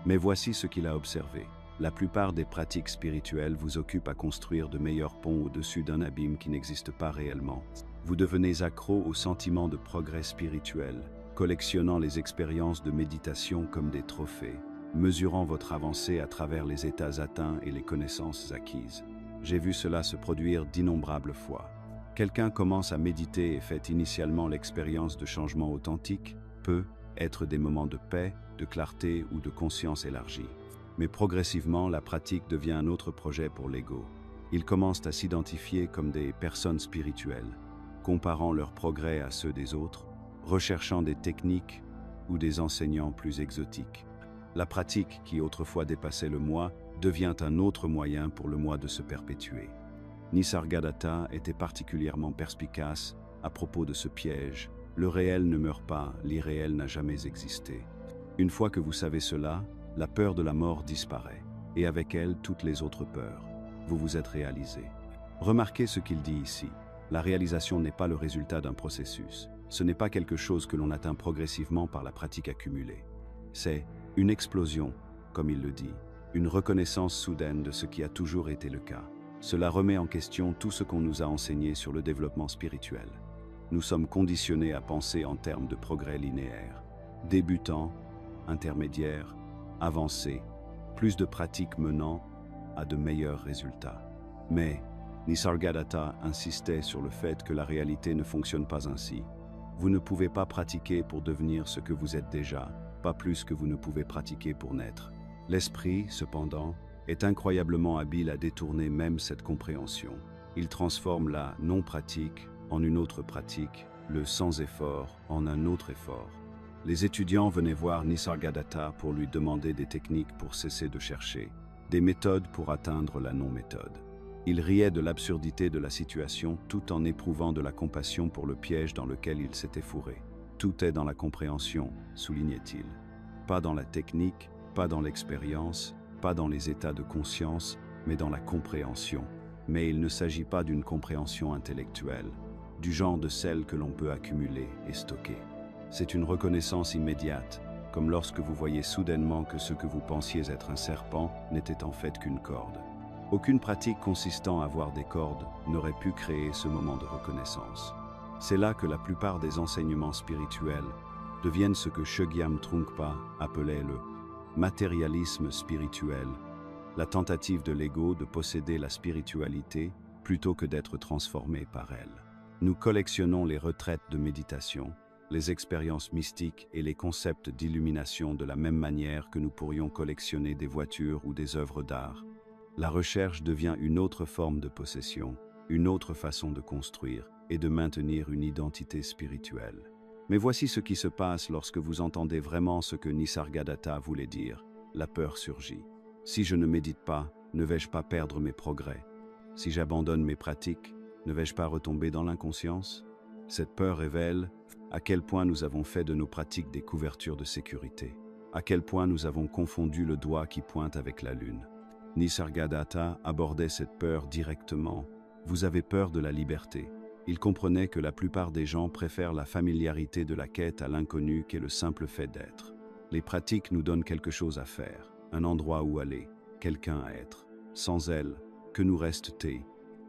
Mais voici ce qu'il a observé. La plupart des pratiques spirituelles vous occupent à construire de meilleurs ponts au-dessus d'un abîme qui n'existe pas réellement. Vous devenez accro au sentiment de progrès spirituel, collectionnant les expériences de méditation comme des trophées, mesurant votre avancée à travers les états atteints et les connaissances acquises. J'ai vu cela se produire d'innombrables fois. Quelqu'un commence à méditer et fait initialement l'expérience de changement authentique, peut être des moments de paix, de clarté ou de conscience élargie. Mais progressivement, la pratique devient un autre projet pour l'ego. Ils commencent à s'identifier comme des personnes spirituelles, comparant leurs progrès à ceux des autres, recherchant des techniques ou des enseignants plus exotiques. La pratique, qui autrefois dépassait le moi, devient un autre moyen pour le moi de se perpétuer. Nisargadatta était particulièrement perspicace à propos de ce piège. Le réel ne meurt pas, l'irréel n'a jamais existé. Une fois que vous savez cela, la peur de la mort disparaît, et avec elle toutes les autres peurs. Vous vous êtes réalisé. Remarquez ce qu'il dit ici. La réalisation n'est pas le résultat d'un processus. Ce n'est pas quelque chose que l'on atteint progressivement par la pratique accumulée. C'est une explosion, comme il le dit, une reconnaissance soudaine de ce qui a toujours été le cas. Cela remet en question tout ce qu'on nous a enseigné sur le développement spirituel. Nous sommes conditionnés à penser en termes de progrès linéaire. Débutant, intermédiaire, avancé, plus de pratiques menant à de meilleurs résultats. Mais Nisargadatta insistait sur le fait que la réalité ne fonctionne pas ainsi. Vous ne pouvez pas pratiquer pour devenir ce que vous êtes déjà, pas plus que vous ne pouvez pratiquer pour naître. L'esprit, cependant, est incroyablement habile à détourner même cette compréhension. Il transforme la non-pratique en une autre pratique, le sans-effort en un autre effort. Les étudiants venaient voir Nisargadatta pour lui demander des techniques pour cesser de chercher, des méthodes pour atteindre la non-méthode. Il riait de l'absurdité de la situation tout en éprouvant de la compassion pour le piège dans lequel il s'était fourré. Tout est dans la compréhension, soulignait-il. Pas dans la technique, pas dans l'expérience, pas dans les états de conscience, mais dans la compréhension. Mais il ne s'agit pas d'une compréhension intellectuelle, du genre de celle que l'on peut accumuler et stocker. C'est une reconnaissance immédiate, comme lorsque vous voyez soudainement que ce que vous pensiez être un serpent n'était en fait qu'une corde. Aucune pratique consistant à voir des cordes n'aurait pu créer ce moment de reconnaissance. C'est là que la plupart des enseignements spirituels deviennent ce que Chogyam Trungpa appelait le matérialisme spirituel, la tentative de l'ego de posséder la spiritualité plutôt que d'être transformé par elle. Nous collectionnons les retraites de méditation, les expériences mystiques et les concepts d'illumination de la même manière que nous pourrions collectionner des voitures ou des œuvres d'art. La recherche devient une autre forme de possession, une autre façon de construire et de maintenir une identité spirituelle. Mais voici ce qui se passe lorsque vous entendez vraiment ce que Nisargadatta voulait dire. La peur surgit. Si je ne médite pas, ne vais-je pas perdre mes progrès? Si j'abandonne mes pratiques, ne vais-je pas retomber dans l'inconscience? Cette peur révèle à quel point nous avons fait de nos pratiques des couvertures de sécurité, à quel point nous avons confondu le doigt qui pointe avec la lune. Nisargadatta abordait cette peur directement. Vous avez peur de la liberté. Il comprenait que la plupart des gens préfèrent la familiarité de la quête à l'inconnu qu'est le simple fait d'être. Les pratiques nous donnent quelque chose à faire, un endroit où aller, quelqu'un à être. Sans elles, que nous reste-t-il?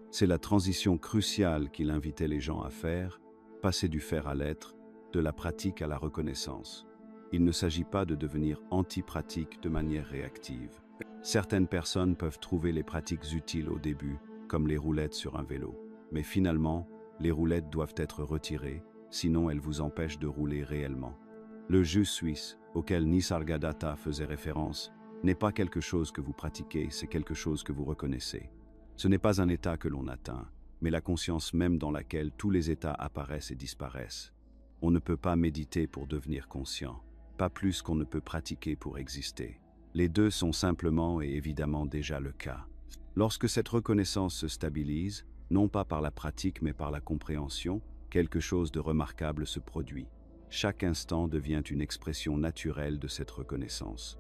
C'est la transition cruciale qu'il invitait les gens à faire, passer du faire à l'être, de la pratique à la reconnaissance. Il ne s'agit pas de devenir anti-pratique de manière réactive. Certaines personnes peuvent trouver les pratiques utiles au début, comme les roulettes sur un vélo. Mais finalement, les roulettes doivent être retirées, sinon elles vous empêchent de rouler réellement. Le jus suisse, auquel Nisargadatta faisait référence, n'est pas quelque chose que vous pratiquez, c'est quelque chose que vous reconnaissez. Ce n'est pas un état que l'on atteint, mais la conscience même dans laquelle tous les états apparaissent et disparaissent. On ne peut pas méditer pour devenir conscient, pas plus qu'on ne peut pratiquer pour exister. Les deux sont simplement et évidemment déjà le cas. Lorsque cette reconnaissance se stabilise, non pas par la pratique mais par la compréhension, quelque chose de remarquable se produit. Chaque instant devient une expression naturelle de cette reconnaissance.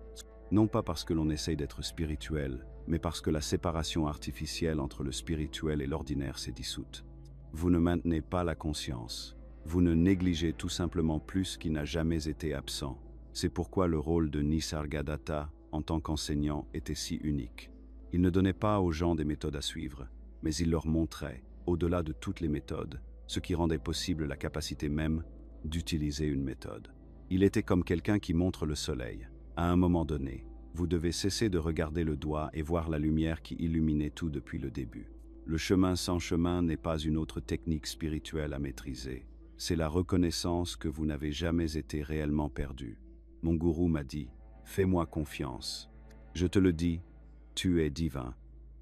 Non pas parce que l'on essaye d'être spirituel, mais parce que la séparation artificielle entre le spirituel et l'ordinaire s'est dissoute. Vous ne maintenez pas la conscience. Vous ne négligez tout simplement plus qui n'a jamais été absent. C'est pourquoi le rôle de Nisargadatta, en tant qu'enseignant, était si unique. Il ne donnait pas aux gens des méthodes à suivre, mais il leur montrait, au-delà de toutes les méthodes, ce qui rendait possible la capacité même d'utiliser une méthode. Il était comme quelqu'un qui montre le soleil. À un moment donné, vous devez cesser de regarder le doigt et voir la lumière qui illuminait tout depuis le début. Le chemin sans chemin n'est pas une autre technique spirituelle à maîtriser. C'est la reconnaissance que vous n'avez jamais été réellement perdu. Mon gourou m'a dit, « Fais-moi confiance. » Je te le dis, tu es divin.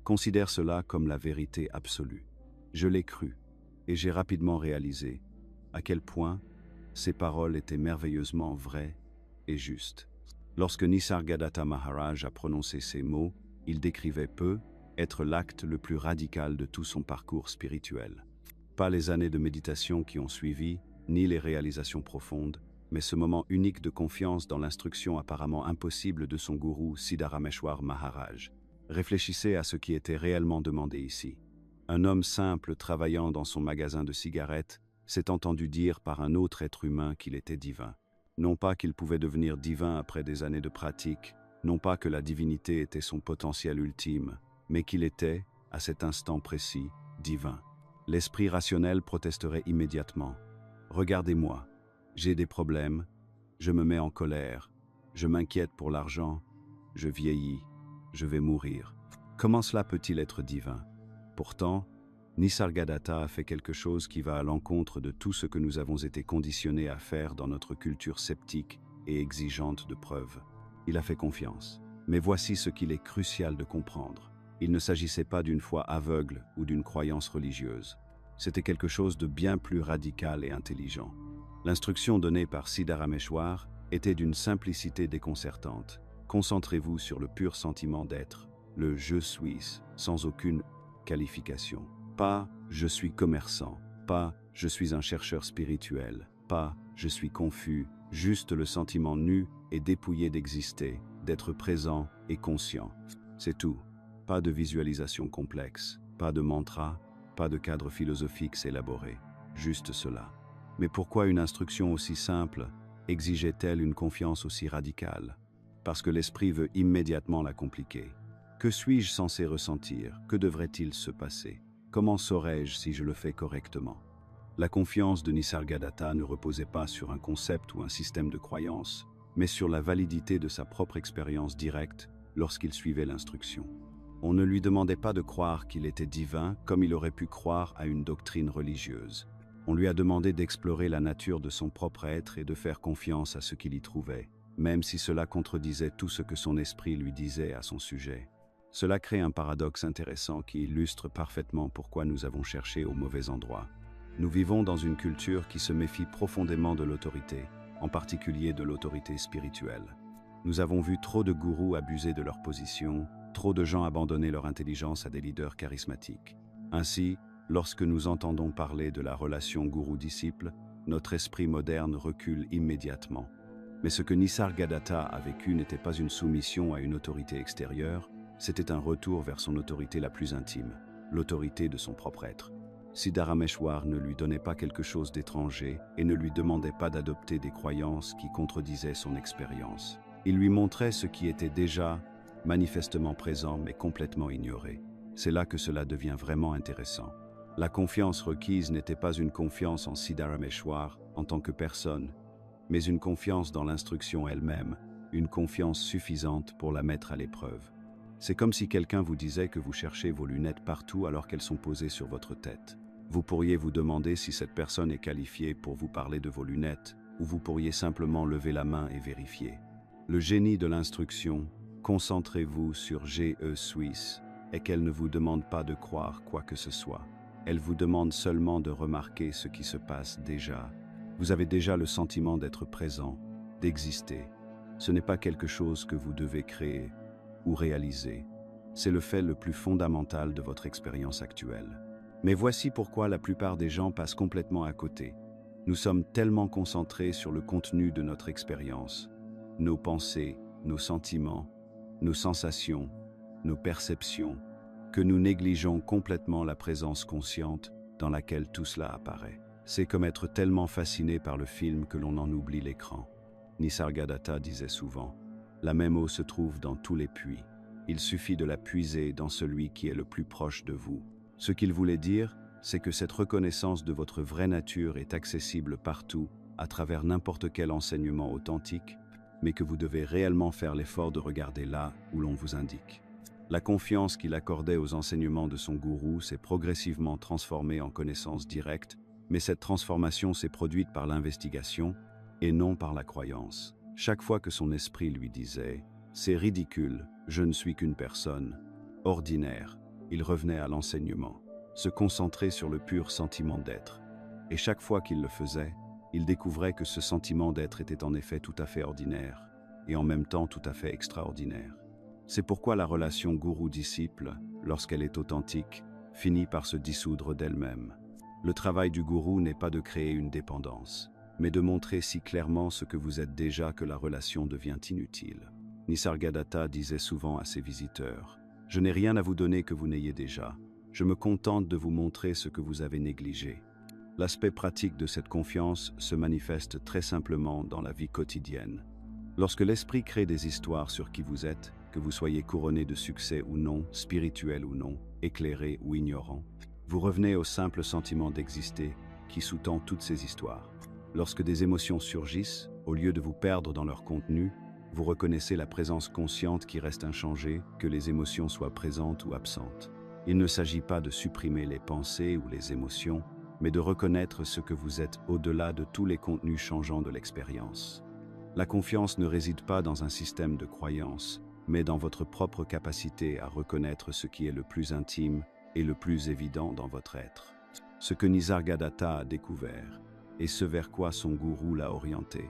Considère cela comme la vérité absolue. Je l'ai cru, et j'ai rapidement réalisé à quel point ces paroles étaient merveilleusement vraies et justes. Lorsque Nisargadatta Maharaj a prononcé ces mots, il décrivait peu être l'acte le plus radical de tout son parcours spirituel. Pas les années de méditation qui ont suivi, ni les réalisations profondes, mais ce moment unique de confiance dans l'instruction apparemment impossible de son gourou Siddharameshwar Maharaj. Réfléchissez à ce qui était réellement demandé ici. Un homme simple travaillant dans son magasin de cigarettes s'est entendu dire par un autre être humain qu'il était divin. Non pas qu'il pouvait devenir divin après des années de pratique, non pas que la divinité était son potentiel ultime, mais qu'il était, à cet instant précis, divin. L'esprit rationnel protesterait immédiatement. « Regardez-moi, j'ai des problèmes, je me mets en colère, je m'inquiète pour l'argent, je vieillis, je vais mourir. Comment cela peut-il être divin ?» Pourtant, Nisargadatta a fait quelque chose qui va à l'encontre de tout ce que nous avons été conditionnés à faire dans notre culture sceptique et exigeante de preuves. Il a fait confiance. Mais voici ce qu'il est crucial de comprendre. Il ne s'agissait pas d'une foi aveugle ou d'une croyance religieuse. C'était quelque chose de bien plus radical et intelligent. L'instruction donnée par Siddharameshwar était d'une simplicité déconcertante. Concentrez-vous sur le pur sentiment d'être, le « je suis » sans aucune qualification. Pas « je suis commerçant », pas « je suis un chercheur spirituel », pas « je suis confus », juste le sentiment nu et dépouillé d'exister, d'être présent et conscient. C'est tout. Pas de visualisation complexe, pas de mantra, pas de cadre philosophique élaboré. Juste cela. Mais pourquoi une instruction aussi simple exigeait-elle une confiance aussi radicale? Parce que l'esprit veut immédiatement la compliquer. Que suis-je censé ressentir? Que devrait-il se passer? Comment saurais-je si je le fais correctement? La confiance de Nisargadatta ne reposait pas sur un concept ou un système de croyance, mais sur la validité de sa propre expérience directe lorsqu'il suivait l'instruction. On ne lui demandait pas de croire qu'il était divin comme il aurait pu croire à une doctrine religieuse. On lui a demandé d'explorer la nature de son propre être et de faire confiance à ce qu'il y trouvait, même si cela contredisait tout ce que son esprit lui disait à son sujet. Cela crée un paradoxe intéressant qui illustre parfaitement pourquoi nous avons cherché au mauvais endroit. Nous vivons dans une culture qui se méfie profondément de l'autorité, en particulier de l'autorité spirituelle. Nous avons vu trop de gourous abuser de leur position, trop de gens abandonner leur intelligence à des leaders charismatiques. Ainsi, lorsque nous entendons parler de la relation gourou-disciple, notre esprit moderne recule immédiatement. Mais ce que Nisargadatta a vécu n'était pas une soumission à une autorité extérieure, c'était un retour vers son autorité la plus intime, l'autorité de son propre être. Siddharameshwar ne lui donnait pas quelque chose d'étranger et ne lui demandait pas d'adopter des croyances qui contredisaient son expérience. Il lui montrait ce qui était déjà manifestement présent mais complètement ignoré. C'est là que cela devient vraiment intéressant. La confiance requise n'était pas une confiance en Siddharameshwar en tant que personne, mais une confiance dans l'instruction elle-même, une confiance suffisante pour la mettre à l'épreuve. C'est comme si quelqu'un vous disait que vous cherchez vos lunettes partout alors qu'elles sont posées sur votre tête. Vous pourriez vous demander si cette personne est qualifiée pour vous parler de vos lunettes, ou vous pourriez simplement lever la main et vérifier. Le génie de l'instruction, concentrez-vous sur GE Suisse, est qu'elle ne vous demande pas de croire quoi que ce soit. Elle vous demande seulement de remarquer ce qui se passe déjà. Vous avez déjà le sentiment d'être présent, d'exister. Ce n'est pas quelque chose que vous devez créer ou réaliser. C'est le fait le plus fondamental de votre expérience actuelle. Mais voici pourquoi la plupart des gens passent complètement à côté. Nous sommes tellement concentrés sur le contenu de notre expérience, nos pensées, nos sentiments, nos sensations, nos perceptions, que nous négligeons complètement la présence consciente dans laquelle tout cela apparaît. C'est comme être tellement fasciné par le film que l'on en oublie l'écran. Nisargadatta disait souvent, « La même eau se trouve dans tous les puits. Il suffit de la puiser dans celui qui est le plus proche de vous. » Ce qu'il voulait dire, c'est que cette reconnaissance de votre vraie nature est accessible partout, à travers n'importe quel enseignement authentique, mais que vous devez réellement faire l'effort de regarder là où l'on vous indique. La confiance qu'il accordait aux enseignements de son gourou s'est progressivement transformée en connaissance directe, mais cette transformation s'est produite par l'investigation et non par la croyance. Chaque fois que son esprit lui disait « C'est ridicule, je ne suis qu'une personne ordinaire », il revenait à l'enseignement, se concentrer sur le pur sentiment d'être. Et chaque fois qu'il le faisait, il découvrait que ce sentiment d'être était en effet tout à fait ordinaire, et en même temps tout à fait extraordinaire. C'est pourquoi la relation gourou-disciple, lorsqu'elle est authentique, finit par se dissoudre d'elle-même. Le travail du gourou n'est pas de créer une dépendance, mais de montrer si clairement ce que vous êtes déjà que la relation devient inutile. Nisargadatta disait souvent à ses visiteurs, « Je n'ai rien à vous donner que vous n'ayez déjà. Je me contente de vous montrer ce que vous avez négligé. » L'aspect pratique de cette confiance se manifeste très simplement dans la vie quotidienne. Lorsque l'esprit crée des histoires sur qui vous êtes, que vous soyez couronné de succès ou non, spirituel ou non, éclairé ou ignorant, vous revenez au simple sentiment d'exister qui sous-tend toutes ces histoires. Lorsque des émotions surgissent, au lieu de vous perdre dans leur contenu, vous reconnaissez la présence consciente qui reste inchangée, que les émotions soient présentes ou absentes. Il ne s'agit pas de supprimer les pensées ou les émotions, mais de reconnaître ce que vous êtes au-delà de tous les contenus changeants de l'expérience. La confiance ne réside pas dans un système de croyances, mais dans votre propre capacité à reconnaître ce qui est le plus intime et le plus évident dans votre être. Ce que Nisargadatta a découvert, et ce vers quoi son gourou l'a orienté,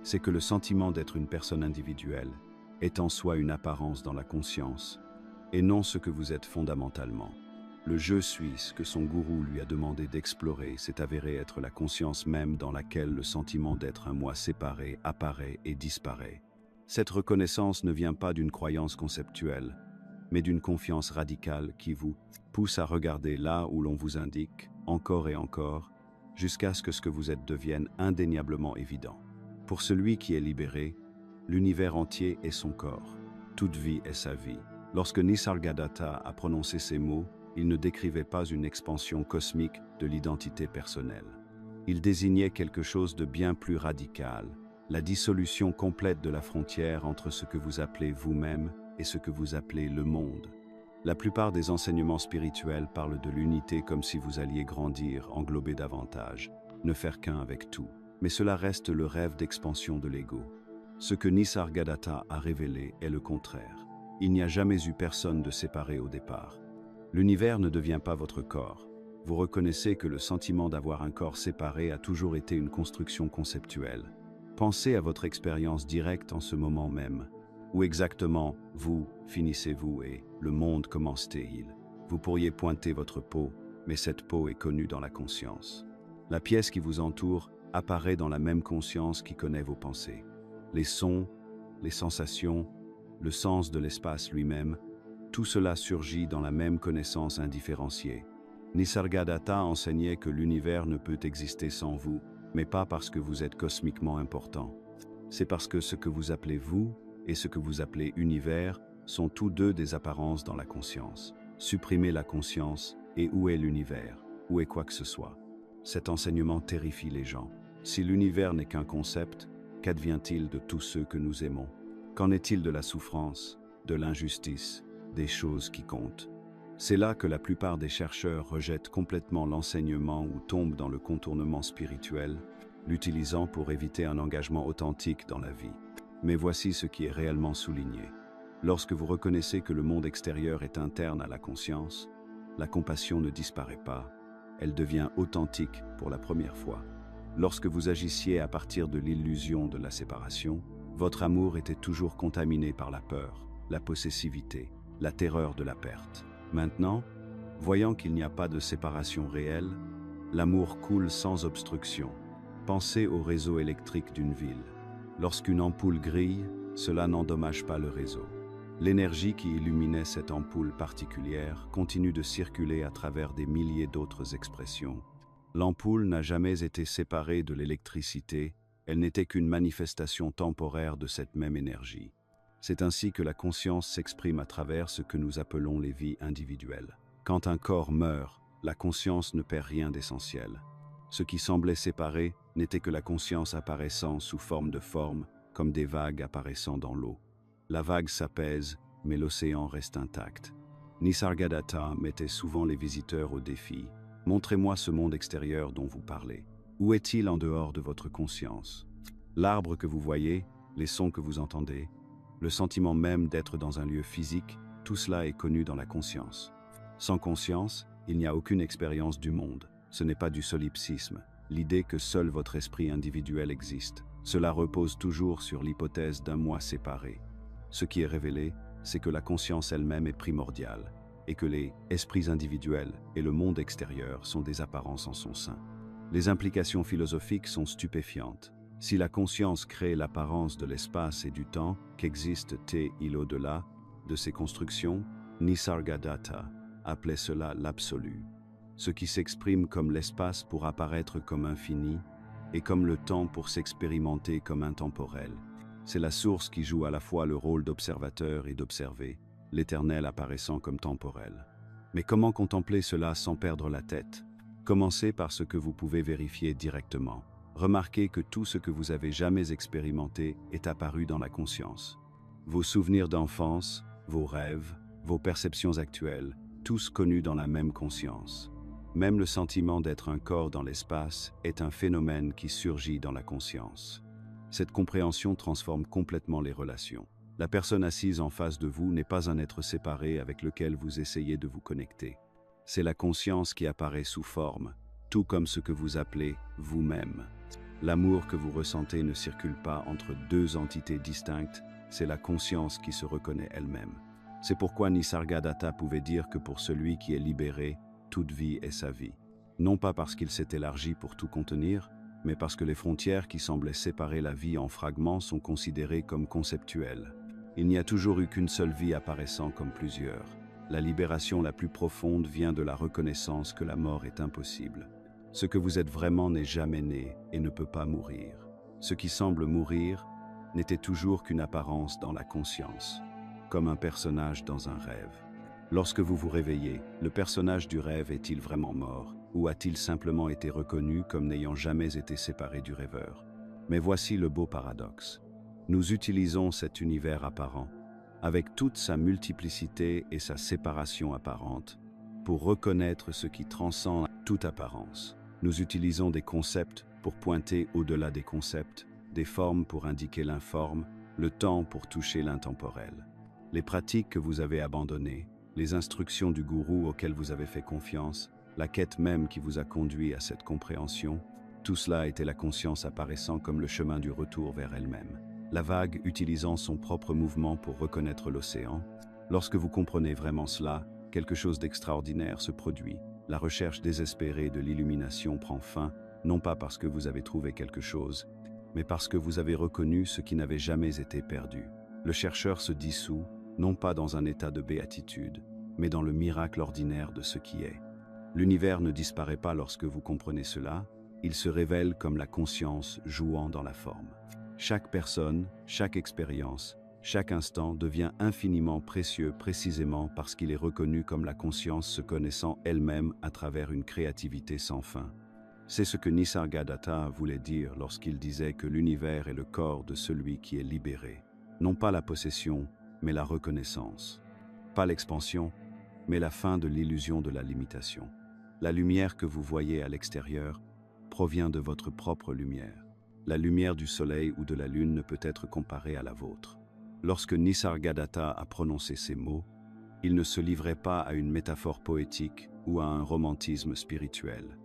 c'est que le sentiment d'être une personne individuelle est en soi une apparence dans la conscience, et non ce que vous êtes fondamentalement. Le je suis que son gourou lui a demandé d'explorer s'est avéré être la conscience même dans laquelle le sentiment d'être un moi séparé apparaît et disparaît. Cette reconnaissance ne vient pas d'une croyance conceptuelle, mais d'une confiance radicale qui vous pousse à regarder là où l'on vous indique, encore et encore, jusqu'à ce que vous êtes devienne indéniablement évident. Pour celui qui est libéré, l'univers entier est son corps, toute vie est sa vie. Lorsque Nisargadatta a prononcé ces mots, il ne décrivait pas une expansion cosmique de l'identité personnelle. Il désignait quelque chose de bien plus radical, la dissolution complète de la frontière entre ce que vous appelez vous-même et ce que vous appelez le monde. La plupart des enseignements spirituels parlent de l'unité comme si vous alliez grandir, englober davantage, ne faire qu'un avec tout. Mais cela reste le rêve d'expansion de l'ego. Ce que Nisargadatta a révélé est le contraire. Il n'y a jamais eu personne de séparé au départ. L'univers ne devient pas votre corps. Vous reconnaissez que le sentiment d'avoir un corps séparé a toujours été une construction conceptuelle. Pensez à votre expérience directe en ce moment même. Où exactement vous finissez-vous et le monde commence-t-il? Vous pourriez pointer votre peau, mais cette peau est connue dans la conscience. La pièce qui vous entoure apparaît dans la même conscience qui connaît vos pensées. Les sons, les sensations, le sens de l'espace lui-même, tout cela surgit dans la même connaissance indifférenciée. Nisargadatta enseignait que l'univers ne peut exister sans vous, mais pas parce que vous êtes cosmiquement important. C'est parce que ce que vous appelez vous et ce que vous appelez univers sont tous deux des apparences dans la conscience. Supprimez la conscience et où est l'univers, où est quoi que ce soit. Cet enseignement terrifie les gens. Si l'univers n'est qu'un concept, qu'advient-il de tous ceux que nous aimons? Qu'en est-il de la souffrance, de l'injustice, des choses qui comptent? C'est là que la plupart des chercheurs rejettent complètement l'enseignement ou tombent dans le contournement spirituel, l'utilisant pour éviter un engagement authentique dans la vie. Mais voici ce qui est réellement souligné. Lorsque vous reconnaissez que le monde extérieur est interne à la conscience, la compassion ne disparaît pas, elle devient authentique pour la première fois. Lorsque vous agissiez à partir de l'illusion de la séparation, votre amour était toujours contaminé par la peur, la possessivité, la terreur de la perte. Maintenant, voyant qu'il n'y a pas de séparation réelle, l'amour coule sans obstruction. Pensez au réseau électrique d'une ville. Lorsqu'une ampoule grille, cela n'endommage pas le réseau. L'énergie qui illuminait cette ampoule particulière continue de circuler à travers des milliers d'autres expressions. L'ampoule n'a jamais été séparée de l'électricité, elle n'était qu'une manifestation temporaire de cette même énergie. C'est ainsi que la conscience s'exprime à travers ce que nous appelons les vies individuelles. Quand un corps meurt, la conscience ne perd rien d'essentiel. Ce qui semblait séparé n'était que la conscience apparaissant sous forme de forme, comme des vagues apparaissant dans l'eau. La vague s'apaise, mais l'océan reste intact. Nisargadatta mettait souvent les visiteurs au défi. Montrez-moi ce monde extérieur dont vous parlez. Où est-il en dehors de votre conscience? L'arbre que vous voyez, les sons que vous entendez, le sentiment même d'être dans un lieu physique, tout cela est connu dans la conscience. Sans conscience, il n'y a aucune expérience du monde. Ce n'est pas du solipsisme, l'idée que seul votre esprit individuel existe. Cela repose toujours sur l'hypothèse d'un moi séparé. Ce qui est révélé, c'est que la conscience elle-même est primordiale, et que les esprits individuels et le monde extérieur sont des apparences en son sein. Les implications philosophiques sont stupéfiantes. Si la conscience crée l'apparence de l'espace et du temps, qu'existe-t-il au-delà de ces constructions? Nisargadatta appelait cela l'absolu. Ce qui s'exprime comme l'espace pour apparaître comme infini, et comme le temps pour s'expérimenter comme intemporel. C'est la source qui joue à la fois le rôle d'observateur et d'observé, l'éternel apparaissant comme temporel. Mais comment contempler cela sans perdre la tête? Commencez par ce que vous pouvez vérifier directement. Remarquez que tout ce que vous avez jamais expérimenté est apparu dans la conscience. Vos souvenirs d'enfance, vos rêves, vos perceptions actuelles, tous connus dans la même conscience. Même le sentiment d'être un corps dans l'espace est un phénomène qui surgit dans la conscience. Cette compréhension transforme complètement les relations. La personne assise en face de vous n'est pas un être séparé avec lequel vous essayez de vous connecter. C'est la conscience qui apparaît sous forme, tout comme ce que vous appelez vous-même. L'amour que vous ressentez ne circule pas entre deux entités distinctes, c'est la conscience qui se reconnaît elle-même. C'est pourquoi Nisargadatta pouvait dire que pour celui qui est libéré, toute vie est sa vie. Non pas parce qu'il s'est élargi pour tout contenir, mais parce que les frontières qui semblaient séparer la vie en fragments sont considérées comme conceptuelles. Il n'y a toujours eu qu'une seule vie apparaissant comme plusieurs. La libération la plus profonde vient de la reconnaissance que la mort est impossible. Ce que vous êtes vraiment n'est jamais né et ne peut pas mourir. Ce qui semble mourir n'était toujours qu'une apparence dans la conscience, comme un personnage dans un rêve. Lorsque vous vous réveillez, le personnage du rêve est-il vraiment mort, ou a-t-il simplement été reconnu comme n'ayant jamais été séparé du rêveur? Mais voici le beau paradoxe. Nous utilisons cet univers apparent, avec toute sa multiplicité et sa séparation apparente, pour reconnaître ce qui transcende toute apparence. Nous utilisons des concepts pour pointer au-delà des concepts, des formes pour indiquer l'informe, le temps pour toucher l'intemporel. Les pratiques que vous avez abandonnées, les instructions du gourou auquel vous avez fait confiance, la quête même qui vous a conduit à cette compréhension, tout cela était la conscience apparaissant comme le chemin du retour vers elle-même. La vague utilisant son propre mouvement pour reconnaître l'océan. Lorsque vous comprenez vraiment cela, quelque chose d'extraordinaire se produit. La recherche désespérée de l'illumination prend fin, non pas parce que vous avez trouvé quelque chose, mais parce que vous avez reconnu ce qui n'avait jamais été perdu. Le chercheur se dissout, non pas dans un état de béatitude, mais dans le miracle ordinaire de ce qui est. L'univers ne disparaît pas lorsque vous comprenez cela, il se révèle comme la conscience jouant dans la forme. Chaque personne, chaque expérience, chaque instant devient infiniment précieux précisément parce qu'il est reconnu comme la conscience se connaissant elle-même à travers une créativité sans fin. C'est ce que Nisargadatta voulait dire lorsqu'il disait que l'univers est le corps de celui qui est libéré. Non pas la possession, mais la reconnaissance. Pas l'expansion, mais la fin de l'illusion de la limitation. La lumière que vous voyez à l'extérieur provient de votre propre lumière. La lumière du soleil ou de la lune ne peut être comparée à la vôtre. Lorsque Nisargadatta a prononcé ces mots, il ne se livrait pas à une métaphore poétique ou à un romantisme spirituel.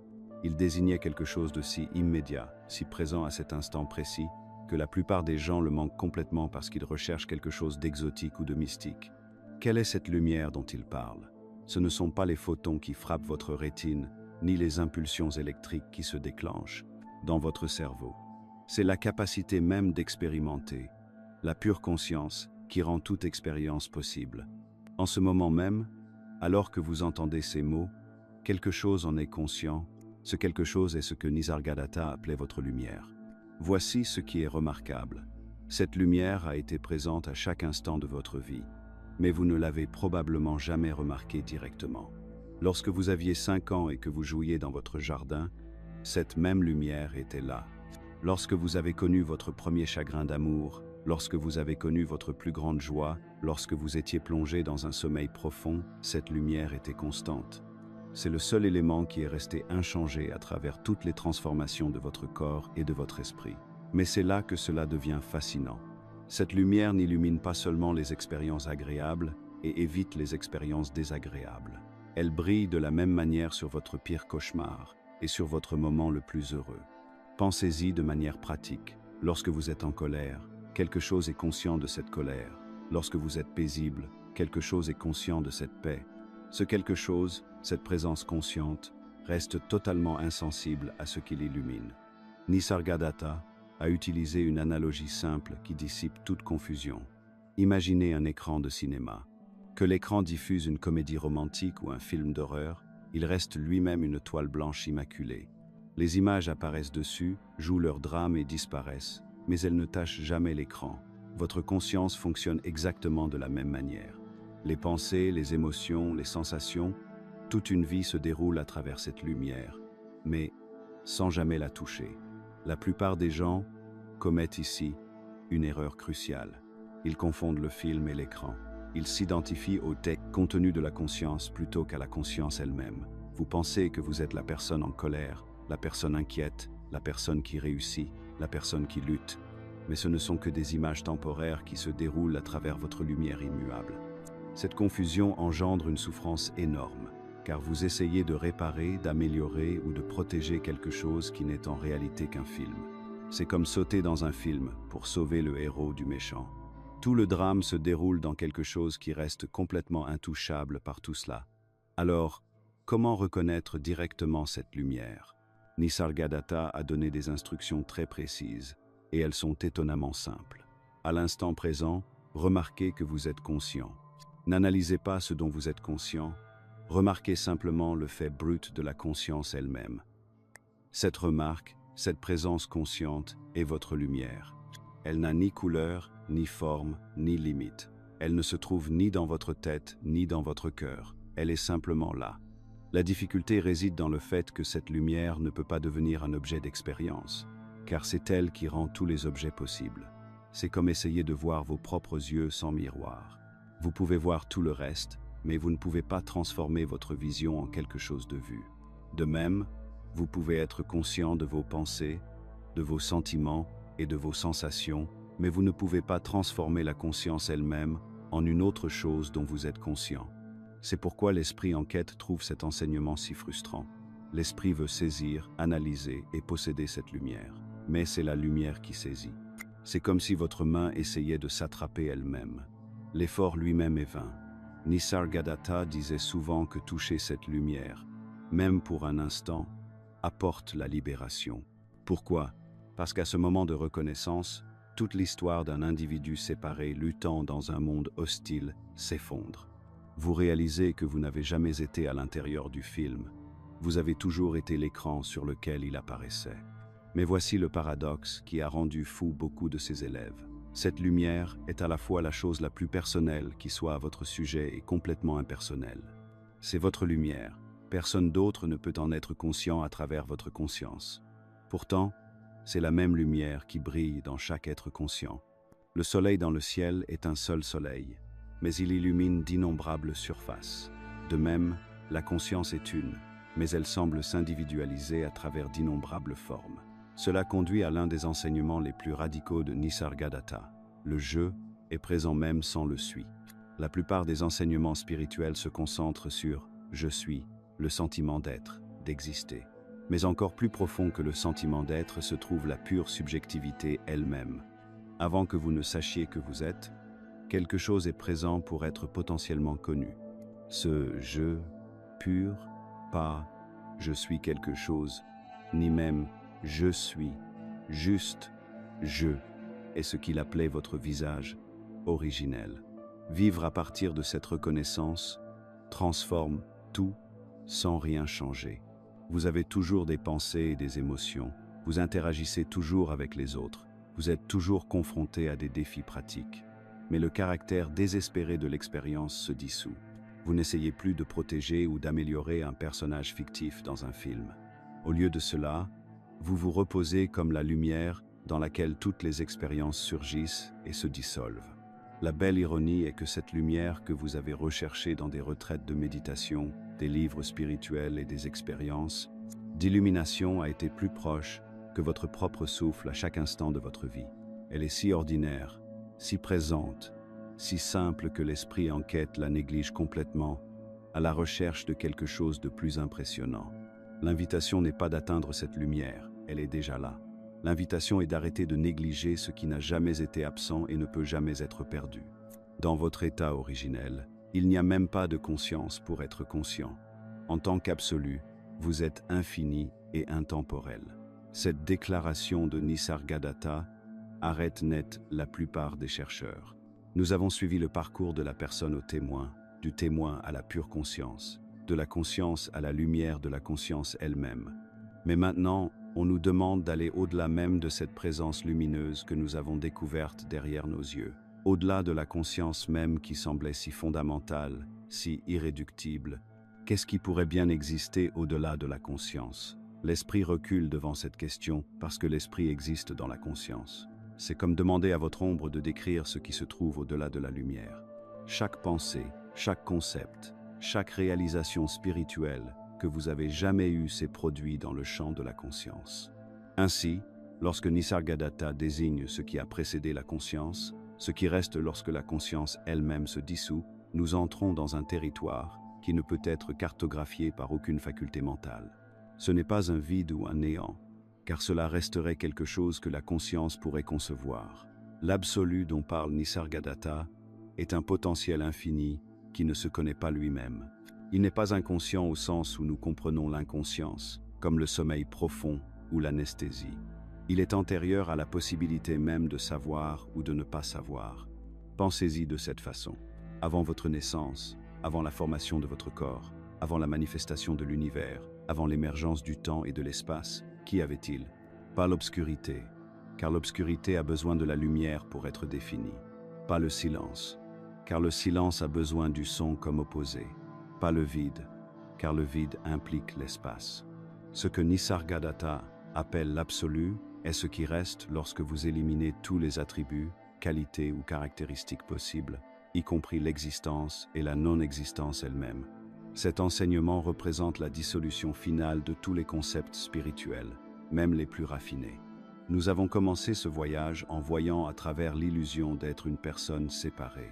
Il désignait quelque chose de si immédiat, si présent à cet instant précis, que la plupart des gens le manquent complètement parce qu'ils recherchent quelque chose d'exotique ou de mystique. Quelle est cette lumière dont il parle? Ce ne sont pas les photons qui frappent votre rétine, ni les impulsions électriques qui se déclenchent dans votre cerveau. C'est la capacité même d'expérimenter, la pure conscience qui rend toute expérience possible. En ce moment même, alors que vous entendez ces mots, quelque chose en est conscient. Ce quelque chose est ce que Nisargadatta appelait votre lumière. Voici ce qui est remarquable. Cette lumière a été présente à chaque instant de votre vie, mais vous ne l'avez probablement jamais remarquée directement. Lorsque vous aviez 5 ans et que vous jouiez dans votre jardin, cette même lumière était là. Lorsque vous avez connu votre premier chagrin d'amour, lorsque vous avez connu votre plus grande joie, lorsque vous étiez plongé dans un sommeil profond, cette lumière était constante. C'est le seul élément qui est resté inchangé à travers toutes les transformations de votre corps et de votre esprit. Mais c'est là que cela devient fascinant. Cette lumière n'illumine pas seulement les expériences agréables et évite les expériences désagréables. Elle brille de la même manière sur votre pire cauchemar et sur votre moment le plus heureux. Pensez-y de manière pratique. Lorsque vous êtes en colère, quelque chose est conscient de cette colère. Lorsque vous êtes paisible, quelque chose est conscient de cette paix. Ce quelque chose, cette présence consciente, reste totalement insensible à ce qui l'illumine. Nisargadatta a utilisé une analogie simple qui dissipe toute confusion. Imaginez un écran de cinéma. Que l'écran diffuse une comédie romantique ou un film d'horreur, il reste lui-même une toile blanche immaculée. Les images apparaissent dessus, jouent leur drame et disparaissent, mais elles ne tachent jamais l'écran. Votre conscience fonctionne exactement de la même manière. Les pensées, les émotions, les sensations, toute une vie se déroule à travers cette lumière, mais sans jamais la toucher. La plupart des gens commettent ici une erreur cruciale. Ils confondent le film et l'écran. Ils s'identifient au contenu de la conscience plutôt qu'à la conscience elle-même. Vous pensez que vous êtes la personne en colère, la personne inquiète, la personne qui réussit, la personne qui lutte, mais ce ne sont que des images temporaires qui se déroulent à travers votre lumière immuable. Cette confusion engendre une souffrance énorme, car vous essayez de réparer, d'améliorer ou de protéger quelque chose qui n'est en réalité qu'un film. C'est comme sauter dans un film pour sauver le héros du méchant. Tout le drame se déroule dans quelque chose qui reste complètement intouchable par tout cela. Alors, comment reconnaître directement cette lumière? Nisargadatta a donné des instructions très précises, et elles sont étonnamment simples. À l'instant présent, remarquez que vous êtes conscient. N'analysez pas ce dont vous êtes conscient, remarquez simplement le fait brut de la conscience elle-même. Cette remarque, cette présence consciente est votre lumière. Elle n'a ni couleur, ni forme, ni limite. Elle ne se trouve ni dans votre tête, ni dans votre cœur. Elle est simplement là. La difficulté réside dans le fait que cette lumière ne peut pas devenir un objet d'expérience, car c'est elle qui rend tous les objets possibles. C'est comme essayer de voir vos propres yeux sans miroir. Vous pouvez voir tout le reste, mais vous ne pouvez pas transformer votre vision en quelque chose de vu. De même, vous pouvez être conscient de vos pensées, de vos sentiments et de vos sensations, mais vous ne pouvez pas transformer la conscience elle-même en une autre chose dont vous êtes conscient. C'est pourquoi l'esprit en quête trouve cet enseignement si frustrant. L'esprit veut saisir, analyser et posséder cette lumière, mais c'est la lumière qui saisit. C'est comme si votre main essayait de s'attraper elle-même. L'effort lui-même est vain. Nisargadatta disait souvent que toucher cette lumière, même pour un instant, apporte la libération. Pourquoi? Parce qu'à ce moment de reconnaissance, toute l'histoire d'un individu séparé luttant dans un monde hostile s'effondre. Vous réalisez que vous n'avez jamais été à l'intérieur du film, Vous avez toujours été l'écran sur lequel il apparaissait. Mais voici le paradoxe qui a rendu fou beaucoup de ses élèves. Cette lumière est à la fois la chose la plus personnelle qui soit à votre sujet et complètement impersonnelle. C'est votre lumière. Personne d'autre ne peut en être conscient à travers votre conscience. Pourtant, c'est la même lumière qui brille dans chaque être conscient. Le soleil dans le ciel est un seul soleil, mais il illumine d'innombrables surfaces. De même, la conscience est une, mais elle semble s'individualiser à travers d'innombrables formes. Cela conduit à l'un des enseignements les plus radicaux de Nisargadatta. Le je est présent même sans le suis. La plupart des enseignements spirituels se concentrent sur « je suis », le sentiment d'être, d'exister. Mais encore plus profond que le sentiment d'être se trouve la pure subjectivité elle-même. Avant que vous ne sachiez que vous êtes, quelque chose est présent pour être potentiellement connu. Ce « je » pur, pas « je suis quelque chose », ni même « je suis », juste « je » est ce qu'il appelait votre visage originel. Vivre à partir de cette reconnaissance transforme tout sans rien changer. Vous avez toujours des pensées et des émotions, vous interagissez toujours avec les autres, vous êtes toujours confronté à des défis pratiques. Mais le caractère désespéré de l'expérience se dissout. Vous n'essayez plus de protéger ou d'améliorer un personnage fictif dans un film. Au lieu de cela, vous vous reposez comme la lumière dans laquelle toutes les expériences surgissent et se dissolvent. La belle ironie est que cette lumière que vous avez recherchée dans des retraites de méditation, des livres spirituels et des expériences d'illumination a été plus proche que votre propre souffle à chaque instant de votre vie. Elle est si ordinaire, si présente, si simple que l'esprit en quête la néglige complètement, à la recherche de quelque chose de plus impressionnant. L'invitation n'est pas d'atteindre cette lumière, elle est déjà là. L'invitation est d'arrêter de négliger ce qui n'a jamais été absent et ne peut jamais être perdu. Dans votre état originel, il n'y a même pas de conscience pour être conscient. En tant qu'absolu, vous êtes infini et intemporel. Cette déclaration de Nisargadatta arrête net la plupart des chercheurs. Nous avons suivi le parcours de la personne au témoin, du témoin à la pure conscience, de la conscience à la lumière de la conscience elle-même. Mais maintenant, on nous demande d'aller au-delà même de cette présence lumineuse que nous avons découverte derrière nos yeux, au-delà de la conscience même qui semblait si fondamentale, si irréductible. Qu'est-ce qui pourrait bien exister au-delà de la conscience? L'esprit recule devant cette question parce que l'esprit existe dans la conscience. C'est comme demander à votre ombre de décrire ce qui se trouve au-delà de la lumière. Chaque pensée, chaque concept, chaque réalisation spirituelle que vous avez jamais eue s'est produit dans le champ de la conscience. Ainsi, lorsque Nisargadatta désigne ce qui a précédé la conscience, ce qui reste lorsque la conscience elle-même se dissout, nous entrons dans un territoire qui ne peut être cartographié par aucune faculté mentale. Ce n'est pas un vide ou un néant, car cela resterait quelque chose que la conscience pourrait concevoir. L'absolu dont parle Nisargadatta est un potentiel infini qui ne se connaît pas lui-même. Il n'est pas inconscient au sens où nous comprenons l'inconscience, comme le sommeil profond ou l'anesthésie. Il est antérieur à la possibilité même de savoir ou de ne pas savoir. Pensez-y de cette façon. Avant votre naissance, avant la formation de votre corps, avant la manifestation de l'univers, avant l'émergence du temps et de l'espace, qu'y avait-il? Pas l'obscurité, car l'obscurité a besoin de la lumière pour être définie. Pas le silence, car le silence a besoin du son comme opposé. Pas le vide, car le vide implique l'espace. Ce que Nisargadatta appelle l'absolu est ce qui reste lorsque vous éliminez tous les attributs, qualités ou caractéristiques possibles, y compris l'existence et la non-existence elle-même. Cet enseignement représente la dissolution finale de tous les concepts spirituels, même les plus raffinés. Nous avons commencé ce voyage en voyant à travers l'illusion d'être une personne séparée.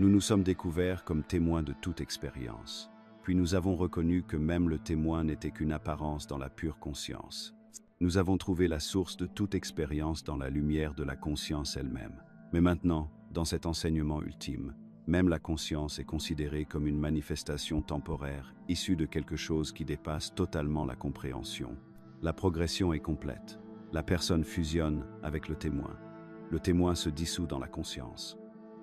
Nous nous sommes découverts comme témoins de toute expérience. Puis nous avons reconnu que même le témoin n'était qu'une apparence dans la pure conscience. Nous avons trouvé la source de toute expérience dans la lumière de la conscience elle-même. Mais maintenant, dans cet enseignement ultime, même la conscience est considérée comme une manifestation temporaire, issue de quelque chose qui dépasse totalement la compréhension. La progression est complète. La personne fusionne avec le témoin. Le témoin se dissout dans la conscience.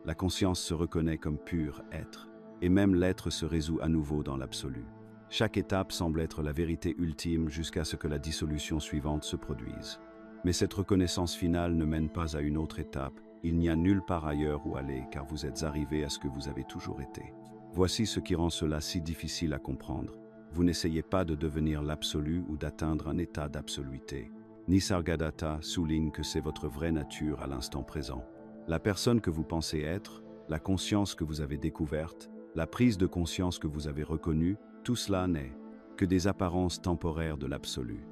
La conscience se reconnaît comme pur être, et même l'être se résout à nouveau dans l'absolu. Chaque étape semble être la vérité ultime jusqu'à ce que la dissolution suivante se produise. Mais cette reconnaissance finale ne mène pas à une autre étape. Il n'y a nulle part ailleurs où aller, car vous êtes arrivé à ce que vous avez toujours été. Voici ce qui rend cela si difficile à comprendre. Vous n'essayez pas de devenir l'absolu ou d'atteindre un état d'absoluité. Nisargadatta souligne que c'est votre vraie nature à l'instant présent. La personne que vous pensez être, la conscience que vous avez découverte, la prise de conscience que vous avez reconnue, tout cela n'est que des apparences temporaires de l'absolu.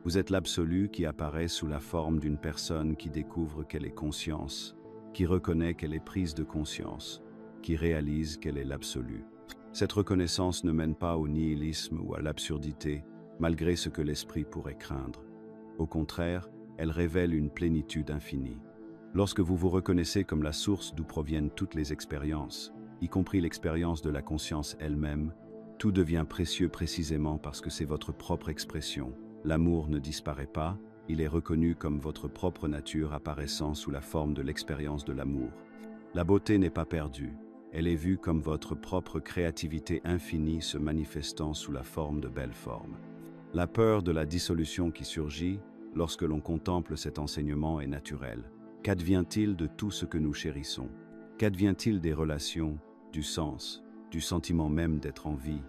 Vous êtes l'absolu qui apparaît sous la forme d'une personne qui découvre qu'elle est conscience, qui reconnaît qu'elle est prise de conscience, qui réalise qu'elle est l'absolu. Cette reconnaissance ne mène pas au nihilisme ou à l'absurdité, malgré ce que l'esprit pourrait craindre. Au contraire, elle révèle une plénitude infinie. Lorsque vous vous reconnaissez comme la source d'où proviennent toutes les expériences, y compris l'expérience de la conscience elle-même, tout devient précieux précisément parce que c'est votre propre expression. L'amour ne disparaît pas, il est reconnu comme votre propre nature apparaissant sous la forme de l'expérience de l'amour. La beauté n'est pas perdue, elle est vue comme votre propre créativité infinie se manifestant sous la forme de belles formes. La peur de la dissolution qui surgit, lorsque l'on contemple cet enseignement, est naturelle. Qu'advient-il de tout ce que nous chérissons? Qu'advient-il des relations, du sens, du sentiment même d'être en vie?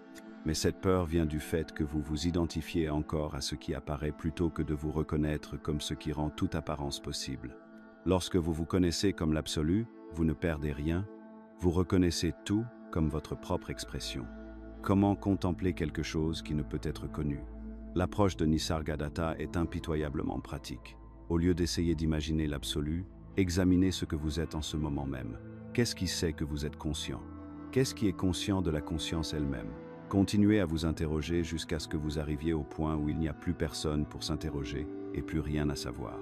Mais cette peur vient du fait que vous vous identifiez encore à ce qui apparaît plutôt que de vous reconnaître comme ce qui rend toute apparence possible. Lorsque vous vous connaissez comme l'absolu, vous ne perdez rien, vous reconnaissez tout comme votre propre expression. Comment contempler quelque chose qui ne peut être connu? L'approche de Nisargadatta est impitoyablement pratique. Au lieu d'essayer d'imaginer l'absolu, examinez ce que vous êtes en ce moment même. Qu'est-ce qui sait que vous êtes conscient? Qu'est-ce qui est conscient de la conscience elle-même? Continuez à vous interroger jusqu'à ce que vous arriviez au point où il n'y a plus personne pour s'interroger et plus rien à savoir.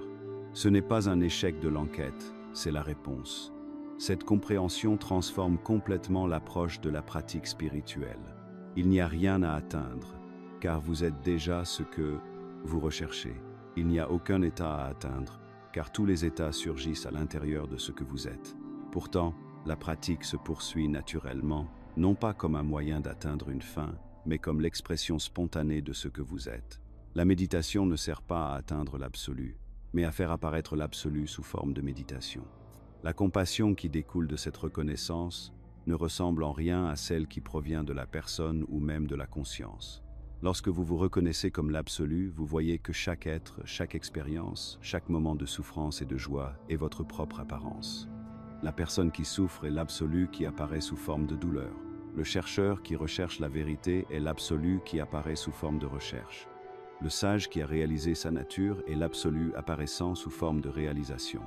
Ce n'est pas un échec de l'enquête, c'est la réponse. Cette compréhension transforme complètement l'approche de la pratique spirituelle. Il n'y a rien à atteindre, car vous êtes déjà ce que vous recherchez. Il n'y a aucun état à atteindre, car tous les états surgissent à l'intérieur de ce que vous êtes. Pourtant, la pratique se poursuit naturellement, non pas comme un moyen d'atteindre une fin, mais comme l'expression spontanée de ce que vous êtes. La méditation ne sert pas à atteindre l'absolu, mais à faire apparaître l'absolu sous forme de méditation. La compassion qui découle de cette reconnaissance ne ressemble en rien à celle qui provient de la personne ou même de la conscience. Lorsque vous vous reconnaissez comme l'absolu, vous voyez que chaque être, chaque expérience, chaque moment de souffrance et de joie est votre propre apparence. La personne qui souffre est l'absolu qui apparaît sous forme de douleur. Le chercheur qui recherche la vérité est l'absolu qui apparaît sous forme de recherche. Le sage qui a réalisé sa nature est l'absolu apparaissant sous forme de réalisation.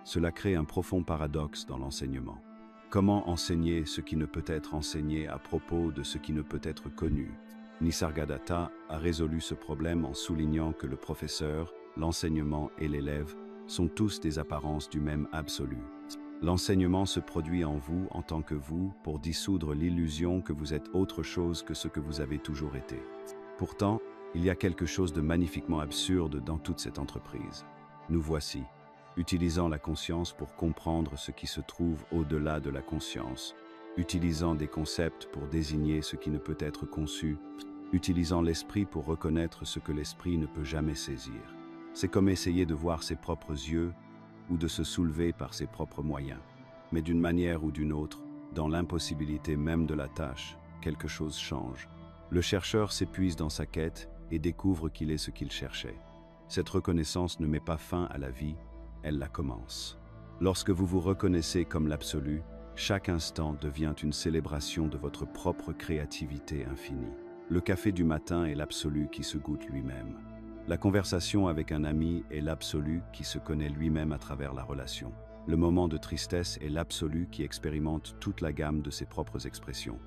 Cela crée un profond paradoxe dans l'enseignement. Comment enseigner ce qui ne peut être enseigné à propos de ce qui ne peut être connu? Nisargadatta a résolu ce problème en soulignant que le professeur, l'enseignement et l'élève sont tous des apparences du même absolu. L'enseignement se produit en vous en tant que vous pour dissoudre l'illusion que vous êtes autre chose que ce que vous avez toujours été. Pourtant, il y a quelque chose de magnifiquement absurde dans toute cette entreprise. Nous voici, utilisant la conscience pour comprendre ce qui se trouve au-delà de la conscience, utilisant des concepts pour désigner ce qui ne peut être conçu, utilisant l'esprit pour reconnaître ce que l'esprit ne peut jamais saisir. C'est comme essayer de voir ses propres yeux ou de se soulever par ses propres moyens. Mais d'une manière ou d'une autre, dans l'impossibilité même de la tâche, quelque chose change. Le chercheur s'épuise dans sa quête et découvre qu'il est ce qu'il cherchait. Cette reconnaissance ne met pas fin à la vie, elle la commence. Lorsque vous vous reconnaissez comme l'absolu, chaque instant devient une célébration de votre propre créativité infinie. Le café du matin est l'absolu qui se goûte lui-même. La conversation avec un ami est l'absolu qui se connaît lui-même à travers la relation. Le moment de tristesse est l'absolu qui expérimente toute la gamme de ses propres expressions.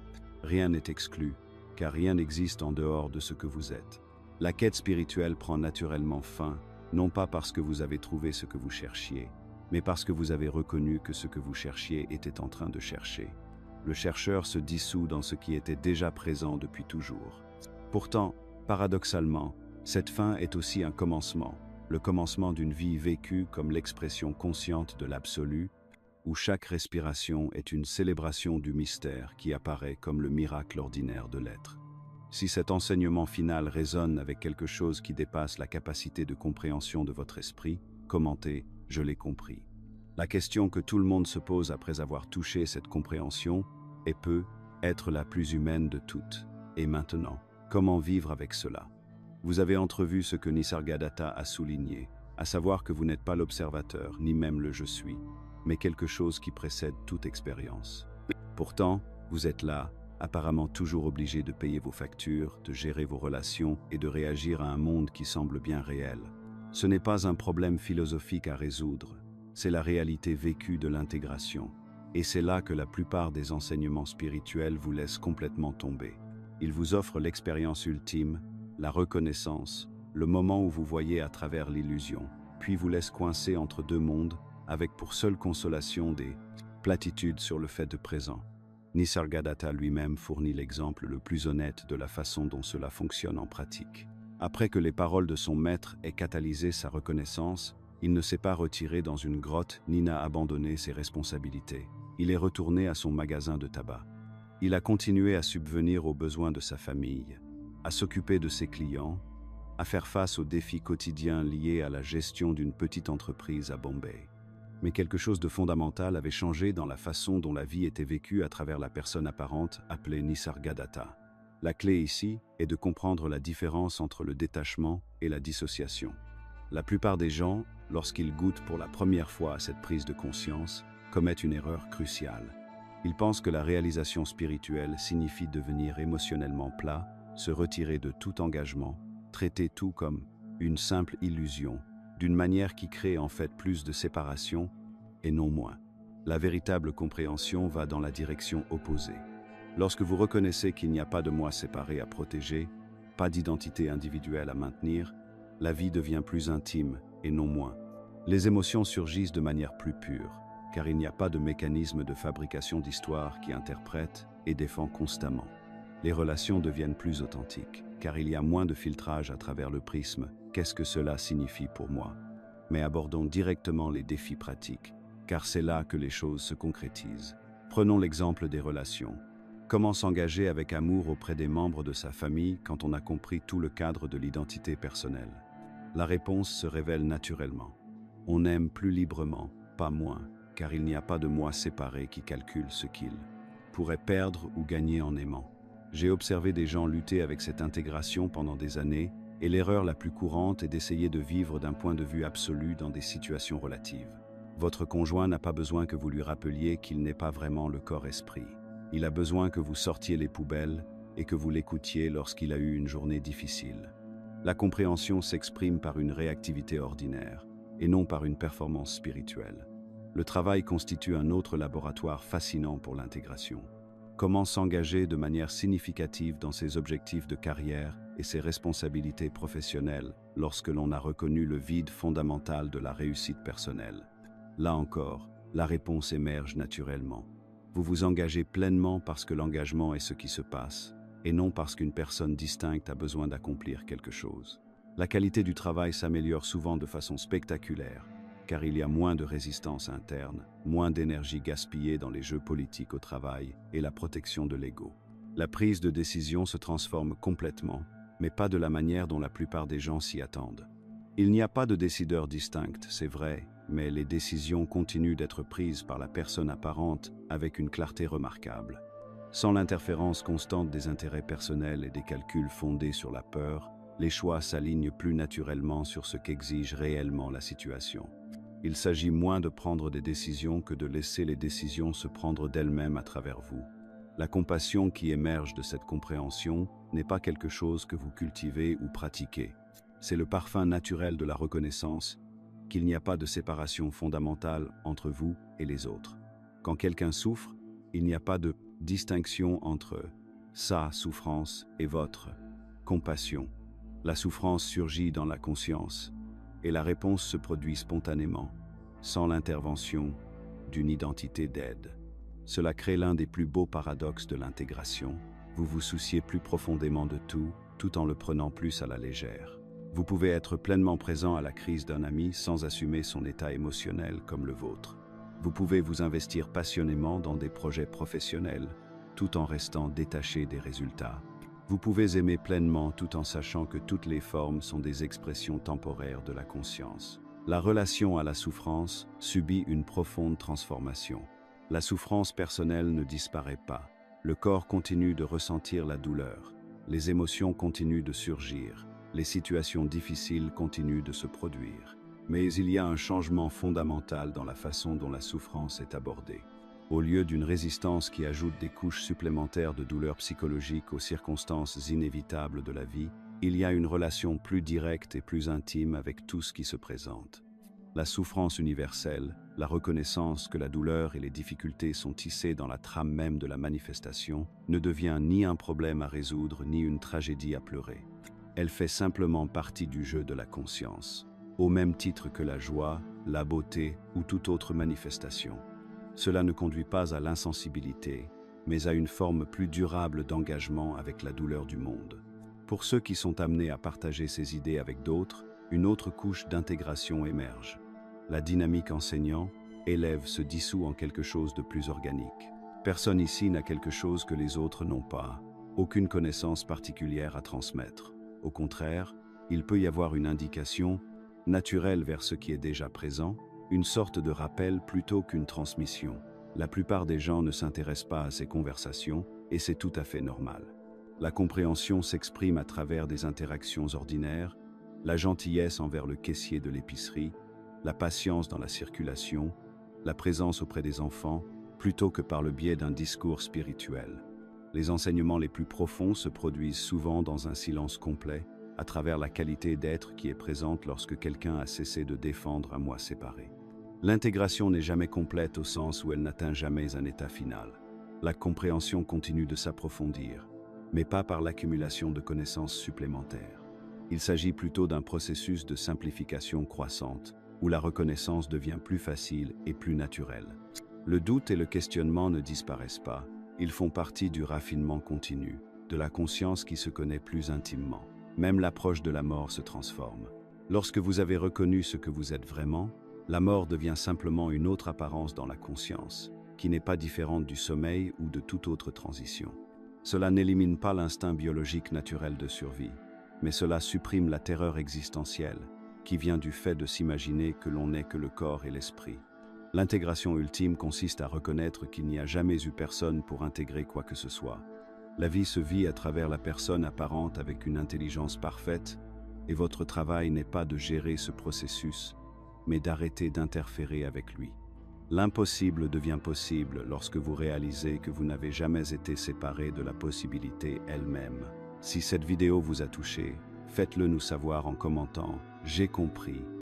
Rien n'est exclu, car rien n'existe en dehors de ce que vous êtes. La quête spirituelle prend naturellement fin, non pas parce que vous avez trouvé ce que vous cherchiez, mais parce que vous avez reconnu que ce que vous cherchiez était en train de chercher. Le chercheur se dissout dans ce qui était déjà présent depuis toujours. Pourtant, paradoxalement, cette fin est aussi un commencement, le commencement d'une vie vécue comme l'expression consciente de l'absolu, où chaque respiration est une célébration du mystère qui apparaît comme le miracle ordinaire de l'être. Si cet enseignement final résonne avec quelque chose qui dépasse la capacité de compréhension de votre esprit, commentez « Je l'ai compris ». La question que tout le monde se pose après avoir touché cette compréhension est peut être la plus humaine de toutes. Et maintenant, comment vivre avec cela? Vous avez entrevu ce que Nisargadatta a souligné, à savoir que vous n'êtes pas l'observateur, ni même le « je suis », mais quelque chose qui précède toute expérience. Pourtant, vous êtes là, apparemment toujours obligé de payer vos factures, de gérer vos relations et de réagir à un monde qui semble bien réel. Ce n'est pas un problème philosophique à résoudre, c'est la réalité vécue de l'intégration. Et c'est là que la plupart des enseignements spirituels vous laissent complètement tomber. Ils vous offrent l'expérience ultime, la reconnaissance, le moment où vous voyez à travers l'illusion, puis vous laissent coincé entre deux mondes, avec pour seule consolation des platitudes sur le fait de présent. Nisargadatta lui-même fournit l'exemple le plus honnête de la façon dont cela fonctionne en pratique. Après que les paroles de son maître aient catalysé sa reconnaissance, il ne s'est pas retiré dans une grotte ni n'a abandonné ses responsabilités. Il est retourné à son magasin de tabac. Il a continué à subvenir aux besoins de sa famille, à s'occuper de ses clients, à faire face aux défis quotidiens liés à la gestion d'une petite entreprise à Bombay. Mais quelque chose de fondamental avait changé dans la façon dont la vie était vécue à travers la personne apparente appelée Nisargadatta. La clé ici est de comprendre la différence entre le détachement et la dissociation. La plupart des gens, lorsqu'ils goûtent pour la première fois à cette prise de conscience, commettent une erreur cruciale. Ils pensent que la réalisation spirituelle signifie devenir émotionnellement plat, se retirer de tout engagement, traiter tout comme une simple illusion, d'une manière qui crée en fait plus de séparation et non moins. La véritable compréhension va dans la direction opposée. Lorsque vous reconnaissez qu'il n'y a pas de moi séparé à protéger, pas d'identité individuelle à maintenir, la vie devient plus intime et non moins. Les émotions surgissent de manière plus pure, car il n'y a pas de mécanisme de fabrication d'histoire qui interprète et défend constamment. Les relations deviennent plus authentiques, car il y a moins de filtrage à travers le prisme « Qu'est-ce que cela signifie pour moi ?» Mais abordons directement les défis pratiques, car c'est là que les choses se concrétisent. Prenons l'exemple des relations. Comment s'engager avec amour auprès des membres de sa famille quand on a compris tout le cadre de l'identité personnelle? La réponse se révèle naturellement. On aime plus librement, pas moins, car il n'y a pas de moi séparé qui calcule ce qu'il pourrait perdre ou gagner en aimant. J'ai observé des gens lutter avec cette intégration pendant des années, et l'erreur la plus courante est d'essayer de vivre d'un point de vue absolu dans des situations relatives. Votre conjoint n'a pas besoin que vous lui rappeliez qu'il n'est pas vraiment le corps-esprit. Il a besoin que vous sortiez les poubelles et que vous l'écoutiez lorsqu'il a eu une journée difficile. La compréhension s'exprime par une réactivité ordinaire, et non par une performance spirituelle. Le travail constitue un autre laboratoire fascinant pour l'intégration. Comment s'engager de manière significative dans ses objectifs de carrière et ses responsabilités professionnelles lorsque l'on a reconnu le vide fondamental de la réussite personnelle? Là encore, la réponse émerge naturellement. Vous vous engagez pleinement parce que l'engagement est ce qui se passe, et non parce qu'une personne distincte a besoin d'accomplir quelque chose. La qualité du travail s'améliore souvent de façon spectaculaire, car il y a moins de résistance interne, moins d'énergie gaspillée dans les jeux politiques au travail et la protection de l'ego. La prise de décision se transforme complètement, mais pas de la manière dont la plupart des gens s'y attendent. Il n'y a pas de décideur distinct, c'est vrai, mais les décisions continuent d'être prises par la personne apparente avec une clarté remarquable. Sans l'interférence constante des intérêts personnels et des calculs fondés sur la peur, les choix s'alignent plus naturellement sur ce qu'exige réellement la situation. Il s'agit moins de prendre des décisions que de laisser les décisions se prendre d'elles-mêmes à travers vous. La compassion qui émerge de cette compréhension n'est pas quelque chose que vous cultivez ou pratiquez. C'est le parfum naturel de la reconnaissance qu'il n'y a pas de séparation fondamentale entre vous et les autres. Quand quelqu'un souffre, il n'y a pas de distinction entre sa souffrance et votre compassion. La souffrance surgit dans la conscience et la réponse se produit spontanément, sans l'intervention d'une identité d'aide. Cela crée l'un des plus beaux paradoxes de l'intégration. Vous vous souciez plus profondément de tout en le prenant plus à la légère. Vous pouvez être pleinement présent à la crise d'un ami sans assumer son état émotionnel comme le vôtre. Vous pouvez vous investir passionnément dans des projets professionnels, tout en restant détaché des résultats. Vous pouvez aimer pleinement tout en sachant que toutes les formes sont des expressions temporaires de la conscience. La relation à la souffrance subit une profonde transformation. La souffrance personnelle ne disparaît pas. Le corps continue de ressentir la douleur. Les émotions continuent de surgir. Les situations difficiles continuent de se produire. Mais il y a un changement fondamental dans la façon dont la souffrance est abordée. Au lieu d'une résistance qui ajoute des couches supplémentaires de douleur psychologique aux circonstances inévitables de la vie, il y a une relation plus directe et plus intime avec tout ce qui se présente. La souffrance universelle, la reconnaissance que la douleur et les difficultés sont tissées dans la trame même de la manifestation, ne devient ni un problème à résoudre ni une tragédie à pleurer. Elle fait simplement partie du jeu de la conscience, au même titre que la joie, la beauté ou toute autre manifestation. Cela ne conduit pas à l'insensibilité, mais à une forme plus durable d'engagement avec la douleur du monde. Pour ceux qui sont amenés à partager ces idées avec d'autres, une autre couche d'intégration émerge. La dynamique enseignant-élève se dissout en quelque chose de plus organique. Personne ici n'a quelque chose que les autres n'ont pas, aucune connaissance particulière à transmettre. Au contraire, il peut y avoir une indication naturelle vers ce qui est déjà présent, une sorte de rappel plutôt qu'une transmission. La plupart des gens ne s'intéressent pas à ces conversations, et c'est tout à fait normal. La compréhension s'exprime à travers des interactions ordinaires, la gentillesse envers le caissier de l'épicerie, la patience dans la circulation, la présence auprès des enfants, plutôt que par le biais d'un discours spirituel. Les enseignements les plus profonds se produisent souvent dans un silence complet, à travers la qualité d'être qui est présente lorsque quelqu'un a cessé de défendre un moi séparé. L'intégration n'est jamais complète au sens où elle n'atteint jamais un état final. La compréhension continue de s'approfondir, mais pas par l'accumulation de connaissances supplémentaires. Il s'agit plutôt d'un processus de simplification croissante, où la reconnaissance devient plus facile et plus naturelle. Le doute et le questionnement ne disparaissent pas, ils font partie du raffinement continu, de la conscience qui se connaît plus intimement. Même l'approche de la mort se transforme. Lorsque vous avez reconnu ce que vous êtes vraiment, la mort devient simplement une autre apparence dans la conscience, qui n'est pas différente du sommeil ou de toute autre transition. Cela n'élimine pas l'instinct biologique naturel de survie, mais cela supprime la terreur existentielle, qui vient du fait de s'imaginer que l'on n'est que le corps et l'esprit. L'intégration ultime consiste à reconnaître qu'il n'y a jamais eu personne pour intégrer quoi que ce soit. La vie se vit à travers la personne apparente avec une intelligence parfaite, et votre travail n'est pas de gérer ce processus, mais d'arrêter d'interférer avec lui. L'impossible devient possible lorsque vous réalisez que vous n'avez jamais été séparé de la possibilité elle-même. Si cette vidéo vous a touché, faites-le nous savoir en commentant « J'ai compris ».